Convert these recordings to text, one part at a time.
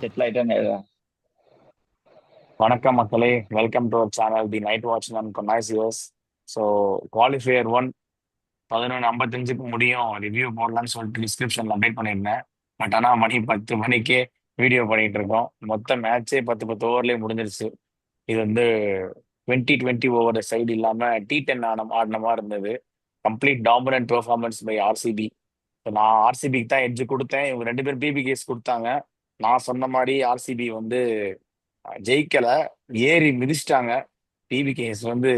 Settle ஆயிட்டேன்னு எழுதுறேன். வணக்கம் மக்களே, welcome to our channel the night watchman conscious. So qualifier 1 11:55க்கு முடியும், ரிவ்யூ போடலான்னு சொல்லிட்டு டிஸ்கிரிப்ஷனில் அப்டேட் பண்ணியிருந்தேன். பட் ஆனால் மணி 10 மணிக்கே வீடியோ பண்ணிட்டு இருக்கோம். மொத்த மேட்சே 10 ஓவர்லேயே முடிஞ்சிருச்சு. இது வந்து 20-20 ஓவர் சைடு இல்லாமல் T10 ஆடின மாதிரி இருந்தது. Complete dominant performance by RCB. நான் ஆர்சிபிக்கு தான் எட்ஜ் கொடுத்தேன், இவங்க 2 பேரும் பிபிகேஸ் கொடுத்தாங்க. நான் சொன்ன மாதிரி ஆர்சிபி வந்து ஜெயிக்கல, ஏறி மிதிச்சிட்டாங்க. டிவிகேஎஸ் வந்து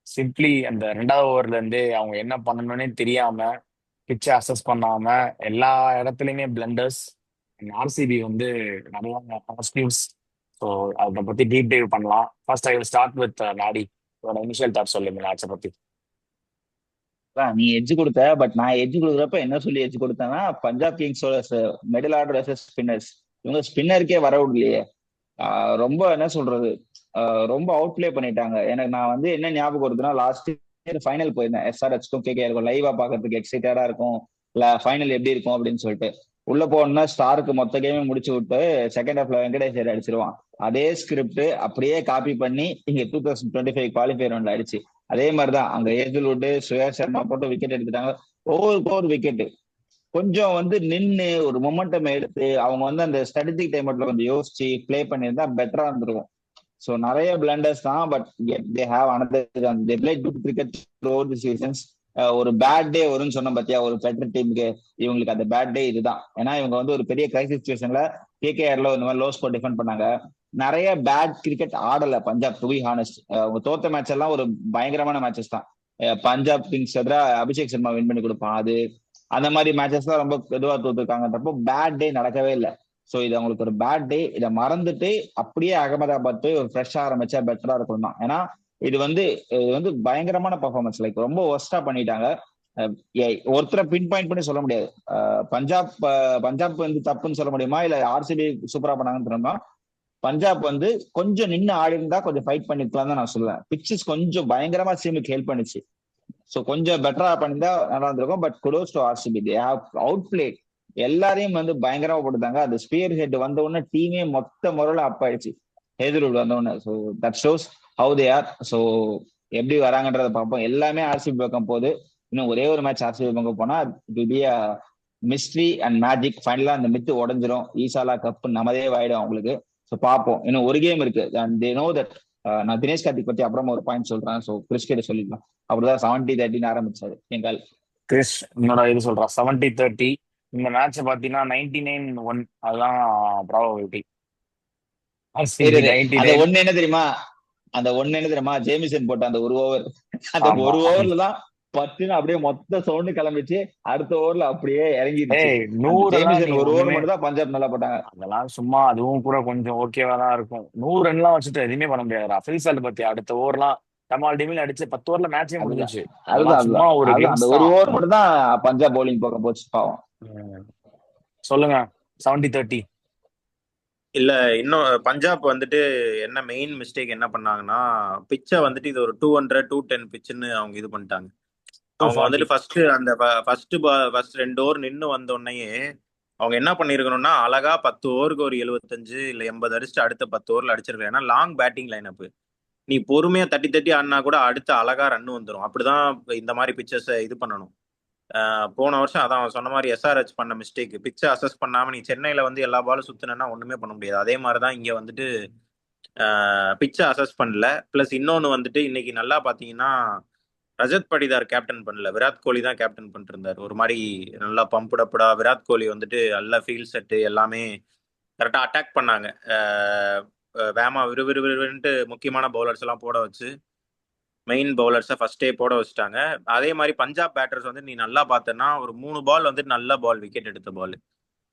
சிம்பிளி அந்த 2வது ஓவர்ல இருந்தே அவங்க என்ன பண்ணணும்னே தெரியாம, பிச்சை அசஸ் பண்ணாம, எல்லா இடத்துலயுமே பிளண்டர்ஸ். ஆர்சிபி வந்து நிறைய பாசிட்டிவ்ஸ். ஸோ அதை பத்தி டீப் டைவ் பண்ணலாம். First I will start with நாடி. இனிஷியல் தாட் சொல்லுங்க மேட்சை பத்தி. நீ எட்ஜ் கொடுத்த, பட் நான் எட்ஜ் கொடுக்குறப்ப என்ன சொல்லி எட்ஜ் கொடுத்தேன்னா, பஞ்சாப் கிங்ஸோட மிடில் ஆர்டர் வர்சஸ் ஸ்பின்னர்ஸ். இவங்க ஸ்பின்னருக்கே வர விடலையே. ரொம்ப என்ன சொல்றது, ரொம்ப அவுட் பிளே பண்ணிட்டாங்க. எனக்கு நான் வந்து என்ன ஞாபகம் வருதுன்னா, லாஸ்ட் இயர் ஃபைனல் போயிருந்தேன். எஸ்ஆர்ஹெச்க்கும் கேகே இருக்கும், லைவா பாக்குறதுக்கு எக்ஸைட்டடா இருக்கும். இல்ல ஃபைனல் எப்படி இருக்கும் அப்படின்னு சொல்லிட்டு உள்ள போனா ஸ்டாருக்கு மொத்த கேமே முடிச்சு விட்டு செகண்ட் ஹாஃப்ல வெங்கடேஷ் அடிச்சிருவான். அதே ஸ்கிரிப்ட் அப்படியே காப்பி பண்ணி இங்க 2025 குவாலிஃபயர் ரவுண்ட்ல அடிச்சு அதே மாதிரிதான் அங்க ஏஜல்வுட், சுயேஷ் சர்மா போட்டு விக்கெட் எடுத்துட்டாங்க. ஒவ்வொருக்கு ஒரு விக்கெட். கொஞ்சம் வந்து நின்று ஒரு மொமெண்டம் எடுத்து அவங்க வந்து அந்த ஸ்ட்ராட்டஜிக் டைம்ல கொஞ்சம் யோசிச்சு பிளே பண்ணியிருந்தா பெட்டரா இருந்திருக்கும். ஸோ நிறைய பிளண்டர்ஸ் தான், but they have another they play good cricket over the seasons. ஒரு பேட் டே வரும்னு சொன்ன பத்தியா, ஒரு பெட்டர் டீமுக்கு இவங்களுக்கு அந்த பேட் டே இதுதான். ஏன்னா இவங்க வந்து ஒரு பெரிய கிரைசிஸ் சுச்சுவேஷன்ல கேகேஆர்ல இந்த மாதிரி லோ ஸ்கோர் டிஃபெண்ட் பண்ணாங்க. நிறைய பேட் கிரிக்கெட் ஆடல பஞ்சாப், டு பி ஹானஸ்ட். அவங்க தோத்த மேட்ச் எல்லாம் ஒரு பயங்கரமான மேட்சஸ் தான். பஞ்சாப் கிங்ஸ் எதிராக அபிஷேக் சர்மா வின் பண்ணி கொடுப்பான். அது அந்த மாதிரி மேட்சஸ் தான் ரொம்ப இதுவா தோத்துருக்காங்கன்றப்போ பேட் டே நடக்கவே இல்லை. ஸோ இது அவங்களுக்கு ஒரு பேட் டே. இதை மறந்துட்டு அப்படியே அகமதாபாத் போய் ஒரு ஃப்ரெஷ்ஷா ஆரம்பிச்சா பெட்டரா இருக்கும் தான். ஏன்னா இது வந்து பயங்கரமான பர்ஃபார்மன்ஸ், லைக் ரொம்ப ஒஸ்டா பண்ணிட்டாங்க. ஒருத்தரை பின் பாயிண்ட் பண்ணி சொல்ல முடியாது. பஞ்சாப் வந்து தப்புன்னு சொல்ல முடியுமா, இல்ல ஆர்சிபி சூப்பரா பண்ணாங்கன்னு சொன்னோம்னா, பஞ்சாப் வந்து கொஞ்சம் நின்று ஆடி இருந்தா கொஞ்சம் ஃபைட் பண்ணிக்கலாம் தான் நான் சொல்லுவேன். பிச்சஸ் கொஞ்சம் பயங்கரமா சீமுக்கு ஹெல்ப் பண்ணிச்சு. ஸோ கொஞ்சம் பெட்டரா பண்ணிருந்தா நல்லா இருந்திருக்கும். But kudos to RCB, they have out play. எல்லாரையும் வந்து பயங்கரமா போட்டுட்டாங்க. அந்த ஸ்பியர் ஹெட் வந்த உடனே டீமே மொத்த முறையில அப் ஆயிடுச்சு. ஹேதர்வுட் வந்த உடனே. So that shows how they are. So எப்படி வராங்கன்றத பார்ப்போம். எல்லாமே ஆர்சிபி பக்கம் போகுது. இன்னும் ஒரே ஒரு மேட்ச் ஆர்சிபி பக்கம் போனா it be a mystery and magic. ஃபைனலா அந்த மித்து உடஞ்சிரும். ஈசாலா கப் நமதே ஆயிடும் அவங்களுக்கு. ஸோ பார்ப்போம். இன்னும் ஒரு கேம் இருக்கு அண்ட் தே நோ தட். நான் தினேஷ் கார்த்திக் பத்தி அப்புறமா ஒரு பாயிண்ட் சொல்றேன். ஸோ கிறிஸ்கெட் சொல்லிடலாம். அப்படிதான் 70-30 ஆரம்பிச்சாரு எங்கால். கிறிஸ் என்னோட இது சொல்றான் 70-30. இந்த மேட்சை பார்த்தீங்கன்னா 99-1, அதுதான் ப்ராபபிலிட்டி. ஆர்சிபி சரி, நைன்டி அந்த நைன் ஒண்ணு என்ன தெரியுமா? அந்த ஒண்ணு என்ன தெரியுமா? ஜேமிசன் போட்ட அந்த ஒரு ஓவர், அந்த ஆமா. ஒரு ஓவர்ல தான் பட்டுன்னு அப்படியே மொத்த சவுண்டு கிளம்பிச்சு. அடுத்த ஓவர்ல அப்படியே இறங்கிருச்சு. ஏய், அந்த 100 எல்லாம் நீ ஜேமிசன் ஒரு ஓவர் ஒண்ணுமே, மட்டும் தான் பஞ்சாப் நல்லா போட்டாங்க. அதெல்லாம் சும்மா, அதுவும் கூட கொஞ்சம் ஓகேவா தான் இருக்கும். 100 ரன்லாம் வச்சுட்டு எதுவுமே பண்ண முடியாது. அஃபீல் பத்தி அடுத்த ஓவர்லாம் டமால் டிமில் அடிச்சு 10 ஓவர்ல மேட்சே அதுதான் முடிஞ்சிச்சு. அதுதான் அதெல்லாம் சும்மா அதுதான் ஒரு அதுதான் அந்த கிளிம்ஸ் ஒரு தான். ஓவர் மட்டும் தான் பஞ்சாப் பவுலிங் பக்கம் போச்சு பாவம். உம். சொல்லுங்க. 70-30. இல்ல, இன்னும் பஞ்சாப் வந்துட்டு என்ன மெயின் மிஸ்டேக் என்ன பண்ணாங்கன்னா, பிச்சை வந்துட்டு இது ஒரு 210 பிச்சுன்னு அவங்க இது பண்ணிட்டாங்க. டூ அவங்க ஃபார்ட்டி வந்துட்டு ஃபர்ஸ்ட் 2 ஓவர் நின்று வந்த உடனேயே அவங்க என்ன பண்ணிருக்கணும்னா, அழகா 10 ஓவருக்கு ஒரு 75 இல்ல 80 அடிச்சுட்டு அடுத்த 10 ஓவர்ல அடிச்சிருக்கலாம். ஏன்னா லாங் பேட்டிங் லைனப். நீ பொறுமையா தட்டி தட்டி ஆடினா கூட அடுத்த அழகா ரன் வந்துடும். அப்படிதான் இந்த மாதிரி பிச்சர்ஸ் இது பண்ணணும். போன வருஷம் அதான் அவன் சொன்ன மாதிரி எஸ்ஆர்ஹெச் பண்ண மிஸ்டேக், பிச்சை அசஸ் பண்ணாம நீ சென்னையில வந்து எல்லா பாலும் சுத்தினா ஒண்ணுமே பண்ண முடியாது. அதே மாதிரிதான் இங்க வந்துட்டு பிச்சை அசஸ் பண்ணல. பிளஸ் இன்னொன்னு வந்துட்டு இன்னைக்கு நல்லா பாத்தீங்கன்னா, ரஜத் படிதார் கேப்டன் பண்ணல, விராட் கோலி தான் கேப்டன் பண்ணிட்டு இருந்தார். ஒரு மாதிரி நல்லா பம்புடப்படா விராட் கோலி வந்துட்டு நல்ல ஃபீல் செட்டு எல்லாமே கரெக்டா அட்டாக் பண்ணாங்க. வேமா விறுவிறுவிறுன்ட்டு முக்கியமான பவுலர்ஸ் எல்லாம் போட வச்சு மெயின் பவுலர்ஸை ஃபர்ஸ்டே போட வச்சுட்டாங்க. அதே மாதிரி பஞ்சாப் பேட்டர்ஸ் வந்து நீ நல்லா பார்த்தனா ஒரு 3 பால் வந்துட்டு நல்ல பால், விக்கெட் எடுத்த பால்.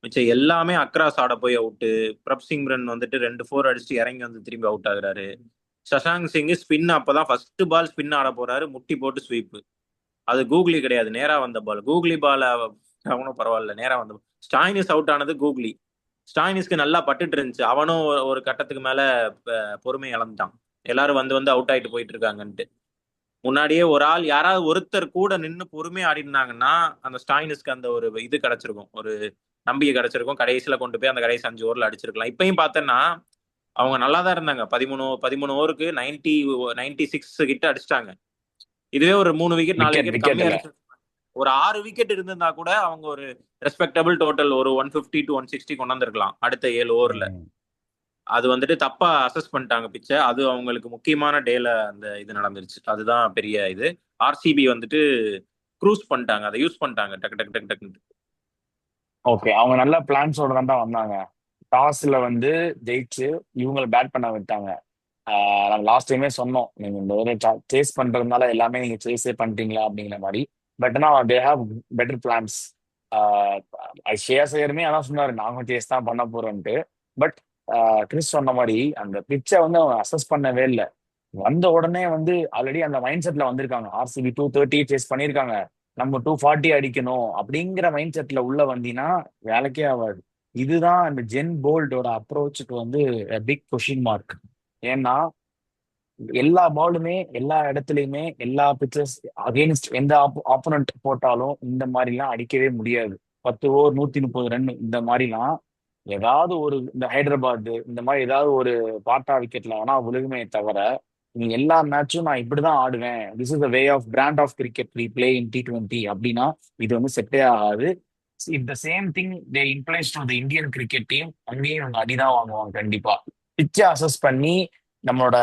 மிச்சம் எல்லாமே அக்ராஸ் ஆட போய் அவுட்டு. பிரப் சிம்ரன் வந்துட்டு 2 4 அடிச்சுட்டு இறங்கி வந்து திரும்பி அவுட் ஆகுறாரு. சஷாங்க் சிங் ஸ்பின் அப்பதான் ஃபர்ஸ்ட் பால் ஸ்பின் ஆட போறாரு, முட்டி போட்டு ஸ்வீப். அது கூகுளி கிடையாது, நேரா வந்த பால். கூகுளி பால் அவனும் பரவாயில்ல, நேரா வந்த ஸ்டாயினிஸ் அவுட் ஆனது கூகுளி. ஸ்டாயினிஸ்க்கு நல்லா பட்டுட்டு இருந்துச்சு. அவனும் ஒரு கட்டத்துக்கு மேல பொறுமை இழந்துட்டான். எல்லாரும் வந்து வந்து அவுட் ஆயிட்டு போயிட்டு இருக்காங்கன்ட்டு. முன்னாடியே ஒரு ஆள் யாராவது ஒருத்தர் கூட நின்று பொறுமையா ஆடி இருந்தாங்கன்னா அந்த ஸ்டாயினிஸ்க்கு அந்த ஒரு இது கிடைச்சிருக்கும், ஒரு நம்பிக்கை கிடைச்சிருக்கும். கடைசியில கொண்டு போய் அந்த கடைசி 5 ஓவர்ல அடிச்சிருக்கலாம். இப்பயும் பார்த்தேன்னா அவங்க நல்லா தான் இருந்தாங்க. 13 ஓவருக்கு 96 கிட்ட அடிச்சிட்டாங்க. இதுவே ஒரு 3 விக்கெட் 4 விக்கெட் கம்மியா இல்ல அடிச்சு ஒரு 6 விக்கெட் இருந்திருந்தா கூட அவங்க ஒரு ரெஸ்பெக்டபிள் டோட்டல் ஒரு 150 to 160 கொண்டு வந்திருக்கலாம் அடுத்த 7 ஓவர்ல. அது வந்துட்டு தப்பா அசஸ் பண்ணிட்டாங்க பிச்சை. அது அவங்களுக்கு முக்கியமான டேல அந்த இது நடந்துருச்சு. அதுதான் பெரிய இது. ஆர்சிபி வந்துட்டு க்ரூஸ் பண்ணிட்டாங்க, அதை யூஸ் பண்ணிட்டாங்க டக்கு டக்கு டக்கு டக்கு. ஓகே, அவங்க நல்ல பிளான்ஸோட தான் வந்தாங்க. டாஸ்ல வந்து ஜெயிச்சு இவங்களை பேட் பண்ண விட்டாங்க. நம்ம லாஸ்ட் டைமே சொன்னோம், நீங்க இந்த ஒரு சேஸ் பண்றதுனால எல்லாமே நீங்க சேஸே பண்ணிட்டீங்களா அப்படிங்கிற மாதிரி. பட் ஆனால் they have better plans. Share செய்யறமே அதான் சொன்னாரு, நாங்க சேஸ் தான் பண்ண போறோம்ட்டு. பட் கிறிஸ் சொன்ன மாதிரி அந்த பிச்சை வந்து அவங்க அசஸ் பண்ணவே இல்லை. வந்த உடனே வந்து ஆல்ரெடி அந்த மைண்ட் செட்ல வந்திருக்காங்க. ஆர்சிபி 230 சேஸ் பண்ணியிருக்காங்க, நம்ம 240 அடிக்கணும் அப்படிங்கிற மைண்ட் செட்ல உள்ள வந்தீங்கன்னா வேலைக்கே ஆகாது. இதுதான் அந்த ஜென் போல்டோட அப்ரோச்சுக்கு வந்து பிக் கொஷின் மார்க். ஏன்னா எல்லா பாலுமே எல்லா இடத்துலயுமே எல்லா பிச்சர்ஸ் அகெயின்ஸ்ட் எந்த ஆப்போனன்ட் போட்டாலும் இந்த மாதிரிலாம் அடிக்கவே முடியாது. 10 ஓவர் 130 ரன் இந்த மாதிரிலாம் ஏதாவது ஒரு இந்த ஹைதராபாத் இந்த மாதிரி ஏதாவது ஒரு பாட்டா விக்கெட்ல வேணா விழுகுமே தவிர நீ எல்லா மேட்சும் நான் இப்படிதான் ஆடுவேன், this is the way of brand of cricket we play in T20 அப்படின்னா இது வந்து செட்டே ஆகாது. If the same thing they implies to the Indian cricket team, அங்கேயும் அவங்க அடிதான் வாங்குவாங்க கண்டிப்பா. பிச்சை அசஸ் பண்ணி நம்மளோட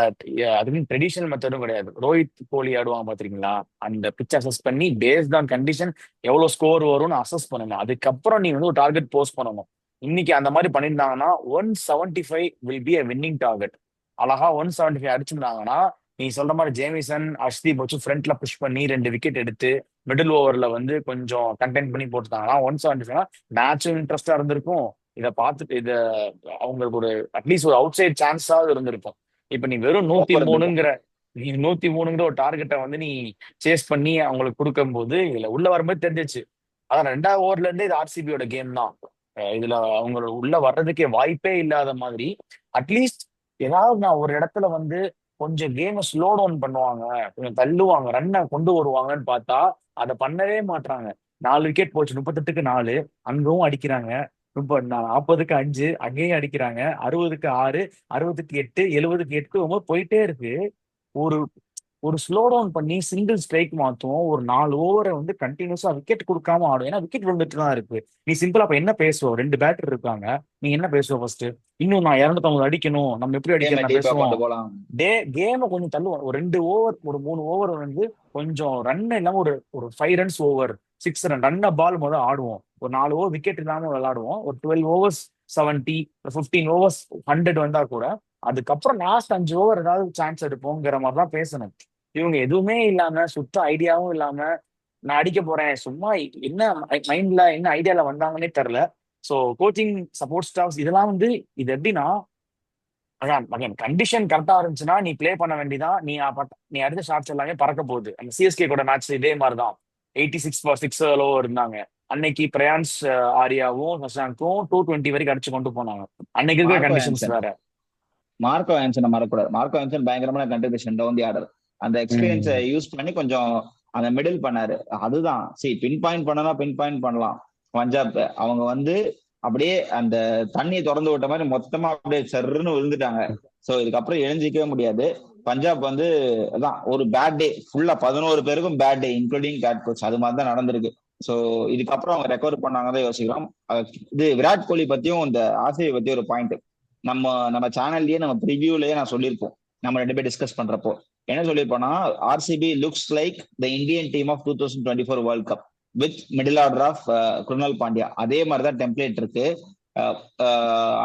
அதுவும் ட்ரெடிஷனல் மெத்தடும் கிடையாது. ரோஹித் கோலி ஆடுவாங்க பாத்திருக்கீங்களா, அந்த பிச்சை அசஸ் பண்ணி பேஸ்ட் ஆன் கண்டிஷன் எவ்வளவு ஸ்கோர் வரும்னு அசஸ் பண்ணணும். அதுக்கப்புறம் நீ வந்து ஒரு டார்கெட் போஸ்ட் பண்ணணும். இன்னைக்கு அந்த மாதிரி பண்ணியிருந்தாங்கன்னா 175 will be a winning target. அழகா 175 அடிச்சிருந்தாங்கன்னா நீ சொல்ற மாதிரி ஜேமிசன் அஷ்தீப் வச்சு ஃப்ரண்ட்ல புஷ் பண்ணி 2 விக்கெட் எடுத்து மிடில் ஓவர்ல வந்து கொஞ்சம் கண்டெயின் பண்ணி போட்டுட்டாங்கன்னா 175 மேட்சும் இன்ட்ரெஸ்டா இருந்திருக்கும். இதை பார்த்துட்டு இதை அவங்களுக்கு ஒரு அட்லீஸ்ட் ஒரு அவுட் சைட் சான்ஸாவது இருந்திருக்கும். இப்ப நீ வெறும் 103ங்கிற நீ 103ங்கிற ஒரு டார்கெட்டை வந்து நீ சேஸ் பண்ணி அவங்களுக்கு கொடுக்கும் போது இதுல உள்ள வரும்போது தெரிஞ்சிச்சு. அதான் 2வது ஓவர்ல இருந்தே இது ஆர்சிபியோட கேம் தான். இதுல அவங்க உள்ள வர்றதுக்கே வாய்ப்பே இல்லாத மாதிரி அட்லீஸ்ட் ஏதாவது நான் ஒரு இடத்துல வந்து கொஞ்சம் கேமை ஸ்லோ டவுன் பண்ணுவாங்க, கொஞ்சம் தள்ளுவாங்க, ரன்னை கொண்டு வருவாங்கன்னு பார்த்தா அதை பண்ணவே மாட்டாங்க. 4 விக்கெட் போச்சு, 38க்கு 4 அங்கவும் அடிக்கிறாங்க, 40க்கு 5 அங்கேயும் அடிக்கிறாங்க, 60க்கு 6 60க்கு 8 70க்கு 8 போயிட்டே இருக்கு. ஒரு ஒரு ஸ்லோ டவுன் பண்ணி சிங்கிள் ஸ்ட்ரைக் மாத்துவோம், ஒரு 4 ஓவரை வந்து கண்டினியூஸா விக்கெட் கொடுக்காம ஆடும். ஏன்னா விக்கெட் விழுந்துட்டு தான் இருக்கு. நீ சிம்பிளா அப்ப என்ன பேசுவோம், 2 பேட்டர் இருக்காங்க, நீ என்ன பேசுவோம் ஃபர்ஸ்ட்? இன்னும் நான் 250 அடிக்கணும், நம்ம எப்படி அடிக்கிறோம் பேசுவோம். கேமை கொஞ்சம் தள்ளுவோம். ஒரு 2 ஓவர் ஒரு 3 ஓவர் வந்து கொஞ்சம் ரன் இல்லாம ஒரு ஒரு 5 ரன்ஸ் ஓவர் 6 ரன் பால் முதல் ஆடுவோம். ஒரு 4 ஓவர் விக்கெட் இல்லாம விளையாடுவோம். ஒரு 12 ஓவர்ஸ் 70 15 ஓவர்ஸ் 100 வந்தா கூட அதுக்கப்புறம் லாஸ்ட் 5 ஓவர் ஏதாவது சான்ஸ் எடுப்போங்கிற மாதிரி தான் பேசணும். இவங்க எதுவுமே இல்லாம சுத்த ஐடியாவும் இல்லாம நான் அடிக்க போறேன், சும்மா என்ன மைண்ட்ல என்ன ஐடியால வந்தாங்கன்னே தெரியல. ஸோ கோச்சிங் சப்போர்ட் ஸ்டாஃப்ஸ் இதெல்லாம் வந்து இது எப்படின்னா அதான் கண்டிஷன் கரெக்டா இருந்துச்சுன்னா நீ பிளே பண்ண வேண்டியதான். நீ அடுத்த ஷாட்ஸ் எல்லாமே பறக்க போகுது. அந்த சிஎஸ்கே கூட மேட்ச் இதே மாதிரிதான் 86 இருந்தாங்க. அன்னைக்கு பிரயான்ஸ் ஆரியாவும் சஷாங்கும் 220 வரைக்கும் அடிச்சு கொண்டு போனாங்க. அன்னைக்கு இருக்கிற கண்டிஷன்ஸ் வேற. மார்க்கோ ஆன்சனை மறக்கூடாது. மார்க்கோ ஆன்சன் பயங்கரமான கண்ட்ரிபியூஷன் டவுன் தி ஆர்டர். அந்த எக்ஸ்பீரியன்ஸை யூஸ் பண்ணி கொஞ்சம் அந்த மிடில் பண்ணாரு. அதுதான் பின் பாயிண்ட் பண்ணனா பின் பாயிண்ட் பண்ணலாம். பஞ்சாப் அவங்க வந்து அப்படியே அந்த தண்ணியை திறந்து விட்ட மாதிரி மொத்தமா அப்படியே சர்ன்னு விழுந்துட்டாங்க. சோ இதுக்கப்புறம் எழுஞ்சிக்கவே முடியாது. பஞ்சாப் வந்து அதான் ஒரு பேட் டே, ஃபுல்லா 11 பேருக்கும் bad day including head coach. அது மாதிரி தான் நடந்திருக்கு. சோ இதுக்கப்புறம் அவங்க ரெக்கவர் பண்ணாங்கதான் யோசிக்கிறோம். இது விராட் கோலி பத்தியும் இந்த ஆர்சிபி பத்தி ஒரு பாயிண்ட் நம்ம சேனல்லயே நம்ம ப்ரிவியூலயே நான் சொல்லியிருப்போம். நம்ம 2 பேர் டிஸ்கஸ் பண்றப்போ என்ன சொல்லியிருப்போம்னா, RCB looks like the Indian team of 2024 world cup with middle order of Krunal Pandya. அதே மாதிரிதான் டெம்ப்ளேட் இருக்கு.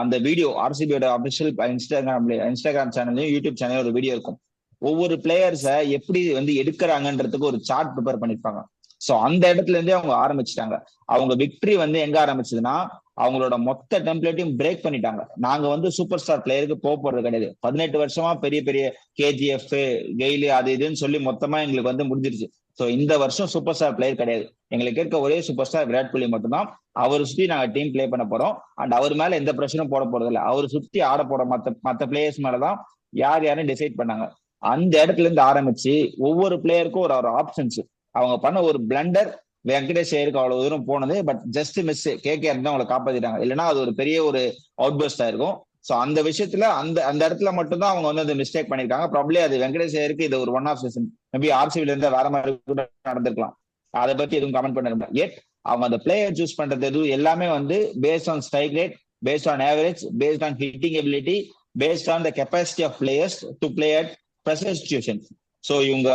அந்த வீடியோ ஆர்சிபியோட அபிஷியல் இன்ஸ்டாகிராம் சேனல்லையும் யூடியூப் சேனல்லையும் ஒரு வீடியோ இருக்கும். ஒவ்வொரு பிளேயர்ஸை எப்படி வந்து எடுக்கிறாங்கன்றதுக்கு ஒரு சார்ட் ப்ரிப்பேர் பண்ணிருப்பாங்க. சோ அந்த இடத்துல இருந்தே அவங்க ஆரம்பிச்சுட்டாங்க. அவங்க விக்டரி வந்து எங்க ஆரம்பிச்சதுன்னா அவங்களோட மொத்த டெம்ப்ளேட்டையும் பிரேக் பண்ணிட்டாங்க. நாங்க வந்து சூப்பர் ஸ்டார் பிளேயருக்கு போறது கிடையாது. 18 வருஷமா பெரிய பெரிய கேஜிஎஃப் கெயிலு அது இதுன்னு சொல்லி மொத்தமா எங்களுக்கு வந்து முடிஞ்சிருச்சு. சோ இந்த வருஷம் சூப்பர் ஸ்டார் பிளேயர் கிடையாது. எங்களுக்கு இருக்க ஒரே சூப்பர் ஸ்டார் விராட் கோலி மட்டும்தான். அவர் சுத்தி நாங்க டீம் பிளே பண்ண போறோம். அண்ட் அவர் மேல எந்த பிரச்சனையும் போட போறது இல்லை. அவர் சுத்தி ஆட போற மத்த பிளேயர்ஸ் மேலதான் யாரும் டிசைட் பண்ணாங்க. அந்த இடத்துல இருந்து ஆரம்பிச்சு ஒவ்வொரு பிளேயருக்கும் ஒரு ஆப்ஷன்ஸ். அவங்க பண்ண ஒரு பிளண்டர் வெங்கடேஷ் ஐயருக்கு அவ்வளவு தூரம் போனது. பட் ஜஸ்ட் மிஸ், கேகேஆர் தான் அவங்களை காப்பாத்திட்டாங்க. இல்லைன்னா அது ஒரு பெரிய ஒரு அவுட் பஸ்ட் ஆயிருக்கும். ஸோ அந்த விஷயத்துல அந்த அந்த இடத்துல மட்டும்தான் அவங்க வந்து அந்த மிஸ்டேக் பண்ணிருக்காங்க. ப்ராப்ளி அது வெங்கடேஷ் ஐயருக்கு இது ஒரு ஒன் ஆஃப் சீசன். மேபி ஆர்சிபில இருந்தா வேற மாதிரி கூட நடந்திருக்கலாம். அதை பத்தி எதுவும் கமெண்ட் பண்ண எட் அவங்க அந்த பிளேயர் சூஸ் பண்றது எதுவும் எல்லாமே வந்து based on strike rate, based on average, based on hitting ability, based on the capacity of players to play at pressure situations. So இவங்க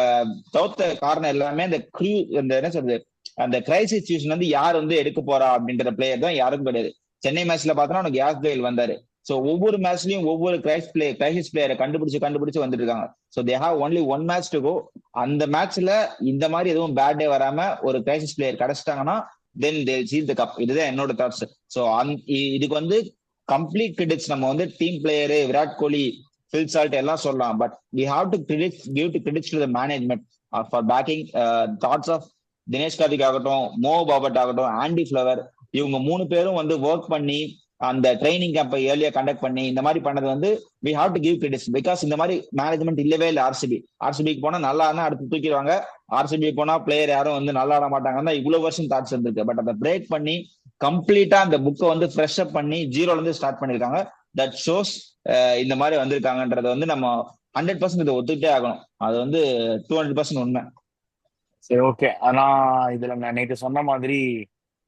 தோத்த காரணம் எல்லாமே அந்த என்ன சொல்றது, அந்த கிரைசிஸ் சுச்சுவேஷன் வந்து யார் வந்து எடுக்க போறா அப்படின்ற பிளேயர் தான் யாருக்கும் கிடையாது. சென்னை மேட்ச்ல பார்த்தோன்னா உனக்கு யாஸ் கெயில் வந்தாரு. ஸோ ஒவ்வொரு மேட்ச்லயும் ஒவ்வொரு கிரைசிஸ் பிளேயரை கண்டுபிடிச்சு வந்துட்டு இருக்காங்க. So they have only one match to go. அந்த மேட்ச்ல இந்த மாதிரி எதுவும் பேட் டே வராம ஒரு கிரைசிஸ் பிளேயர் கிடைச்சிட்டாங்கன்னா then they seal the cup. இதுதான் என்னோட தாட்ஸ். ஸோ இதுக்கு வந்து கம்ப்ளீட் கிரெடிட்ஸ் நம்ம வந்து team player, Virat Kohli, Phil Salt எல்லாம் சொல்லலாம். But we have to give credits to the management for backing. Thoughts of Dinesh Karthik ஆகட்டும், மோ பாபட் ஆகட்டும், ஆண்டி ஃபிளவர், இவங்க 3 பேரும் வந்து ஒர்க் பண்ணி அந்த ட்ரைனிங் கேம்பை ஏர்லியா கண்டக்ட் பண்ணி இந்த மாதிரி பண்ணது வந்து we have to give credits. Because இந்த மாதிரி மேனேஜ்மெண்ட் இல்லவே இல்லை ஆர்சிபிக்கு போனா நல்லா ஆனா அடுத்து தூக்கிடுவாங்க, ஆர்சிபி போனா பிளேயர் யாரும் வந்து நல்லா ஆட மாட்டாங்கன்னா இவ்வளவு வருஷம் தாட்ஸ் இருந்திருக்கு. பட் அதை பிரேக் பண்ணி கம்ப்ளீட்டா அந்த புக்கை வந்து ஃப்ரெஷ் அப் பண்ணி ஜீரோல இருந்து ஸ்டார்ட் பண்ணிருக்காங்க. தட் ஷோஸ் இந்த மாதிரி வந்திருக்காங்கன்றத வந்து நம்ம 100% இதை ஒத்துக்கிட்டே ஆகணும். அது வந்து 200% உண்மை. சரி, ஓகே. ஆனா இதுல நான் நேற்று சொன்ன மாதிரி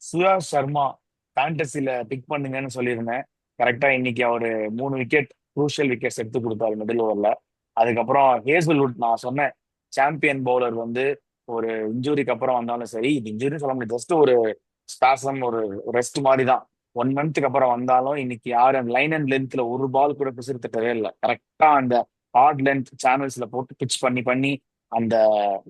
சுயாஷ் சர்மா ஃபேண்டசில பிக் பண்ணுங்கன்னு சொல்லியிருந்தேன். கரெக்டா இன்னைக்கு அவரு 3 விக்கெட் குரூஷியல் விக்கெட்ஸ் எடுத்து கொடுத்தாரு மிடில் ஓவர்ல. அதுக்கப்புறம் ஹேசல்வுட், நான் சொன்னேன் சாம்பியன் பவுலர் வந்து ஒரு இன்ஜுரிக்கு அப்புறம் வந்தாலும் சரி, இது இன்ஜுரின்னு சொல்ல முடியாது, ஜஸ்ட் ஒரு ஸ்பாசம், ஒரு ரெஸ்ட் மாதிரி தான். 1 மந்த்துக்கு அப்புறம் வந்தாலும் இன்னைக்கு யாரும் லைன் அண்ட் லென்த்ல ஒரு பால் கூட பிசிறுத்தவே இல்லை. கரெக்டா அந்த ஹார்ட் லென்த் சேனல்ஸ்ல போட்டு பிச் பண்ணி அந்த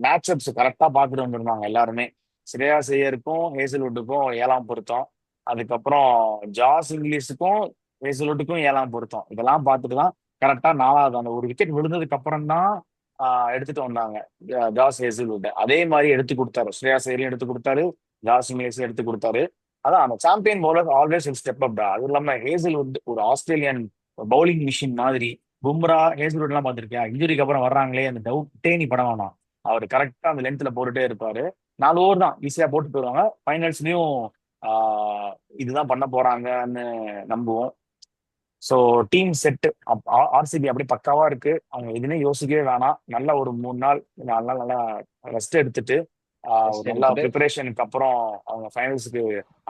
மேட்சப்ஸ் கரெக்டா பார்த்துட்டு வந்திருந்தாங்க எல்லாருமே. ஸ்ரேயாஸ் ஐயருக்கும் ஹேசல்வுட்டுக்கும் 7ஆம் பொருத்தம், அதுக்கப்புறம் ஜாஸ் இங்கிலீஷுக்கும் ஹேசல்வுட்டுக்கும் 7ஆம் பொருத்தம். இதெல்லாம் பார்த்துட்டு தான் கரெக்டா 4வது அந்த ஒரு விக்கெட் விழுந்ததுக்கு அப்புறம் தான் எடுத்துட்டு வந்தாங்க ஜாஸ் ஹேசல்வுட். அதே மாதிரி எடுத்து கொடுத்தாரு, ஸ்ரேயாஸ் ஐயரையும் எடுத்து கொடுத்தாரு, ஜாஸ் இங்கிலீஷும் எடுத்து கொடுத்தாரு. அதான் அந்த champion bowler always step up. அது இல்லாம ஹேசல்வுட் ஒரு ஆஸ்திரேலியன் பவுலிங் மிஷின் மாதிரி. பும்ரா, ஹேசல்வுட் எல்லாம் பார்த்திருக்கியா, இன்ஜுரிக்கு அப்புறம் வர்றாங்களே, அந்த டவுட்டே நீ பட வேணாம். அவர் கரெக்டா அந்த லென்த்ல போட்டுட்டே இருப்பாரு. 4 ஓவர் தான் ஈஸியா போட்டு போயிருவாங்க. ஃபைனல்ஸ்லயும் இதுதான் பண்ண போறாங்கன்னு நம்புவோம். ஸோ டீம் செட் ஆர்சிபி அப்படியே பக்காவா இருக்கு. அவங்க எதுவுமே யோசிக்கவே வேணாம். நல்லா ஒரு 3 நாள் 4 நாள் நல்லா ரெஸ்ட் எடுத்துட்டு ஒரு நல்லா ப்ரிப்பரேஷனுக்கு அப்புறம் அவங்க ஃபைனல்ஸுக்கு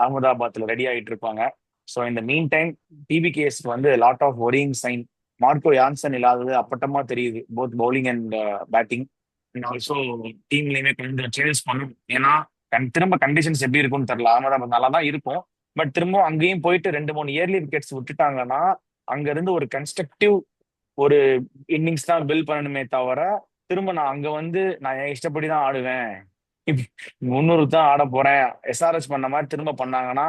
அகமதாபாத்ல ரெடி ஆகிட்டு இருப்பாங்க. ஸோ இந்த மீன் டைம் டிபிகேஸ்க்கு வந்து lot of worrying sign. Marco Jansen இல்லாதது அப்பட்டமா தெரியுது, both bowling and batting. And also டீம்லயுமே கொஞ்சம் சேஞ்ச் பண்ணும். ஏன்னா திரும்ப கண்டிஷன்ஸ் எப்படி இருக்கும்னு தெரியல. அகமதாபாத் நல்லா தான் இருக்கும், பட் திரும்ப அங்கேயும் போயிட்டு 2-3 இயர்லி விக்கெட்ஸ் விட்டுட்டாங்கன்னா அங்க இருந்து ஒரு கன்ஸ்ட்ரக்டிவ் ஒரு இன்னிங்ஸ் தான் பில்ட் பண்ணணுமே தவிர, திரும்ப நான் அங்க வந்து நான் என் இஷ்டப்படி தான் ஆடுவேன், 300 தான் ஆட போறேன், எஸ்ஆர்எஸ் பண்ண மாதிரி திரும்ப பண்ணாங்கன்னா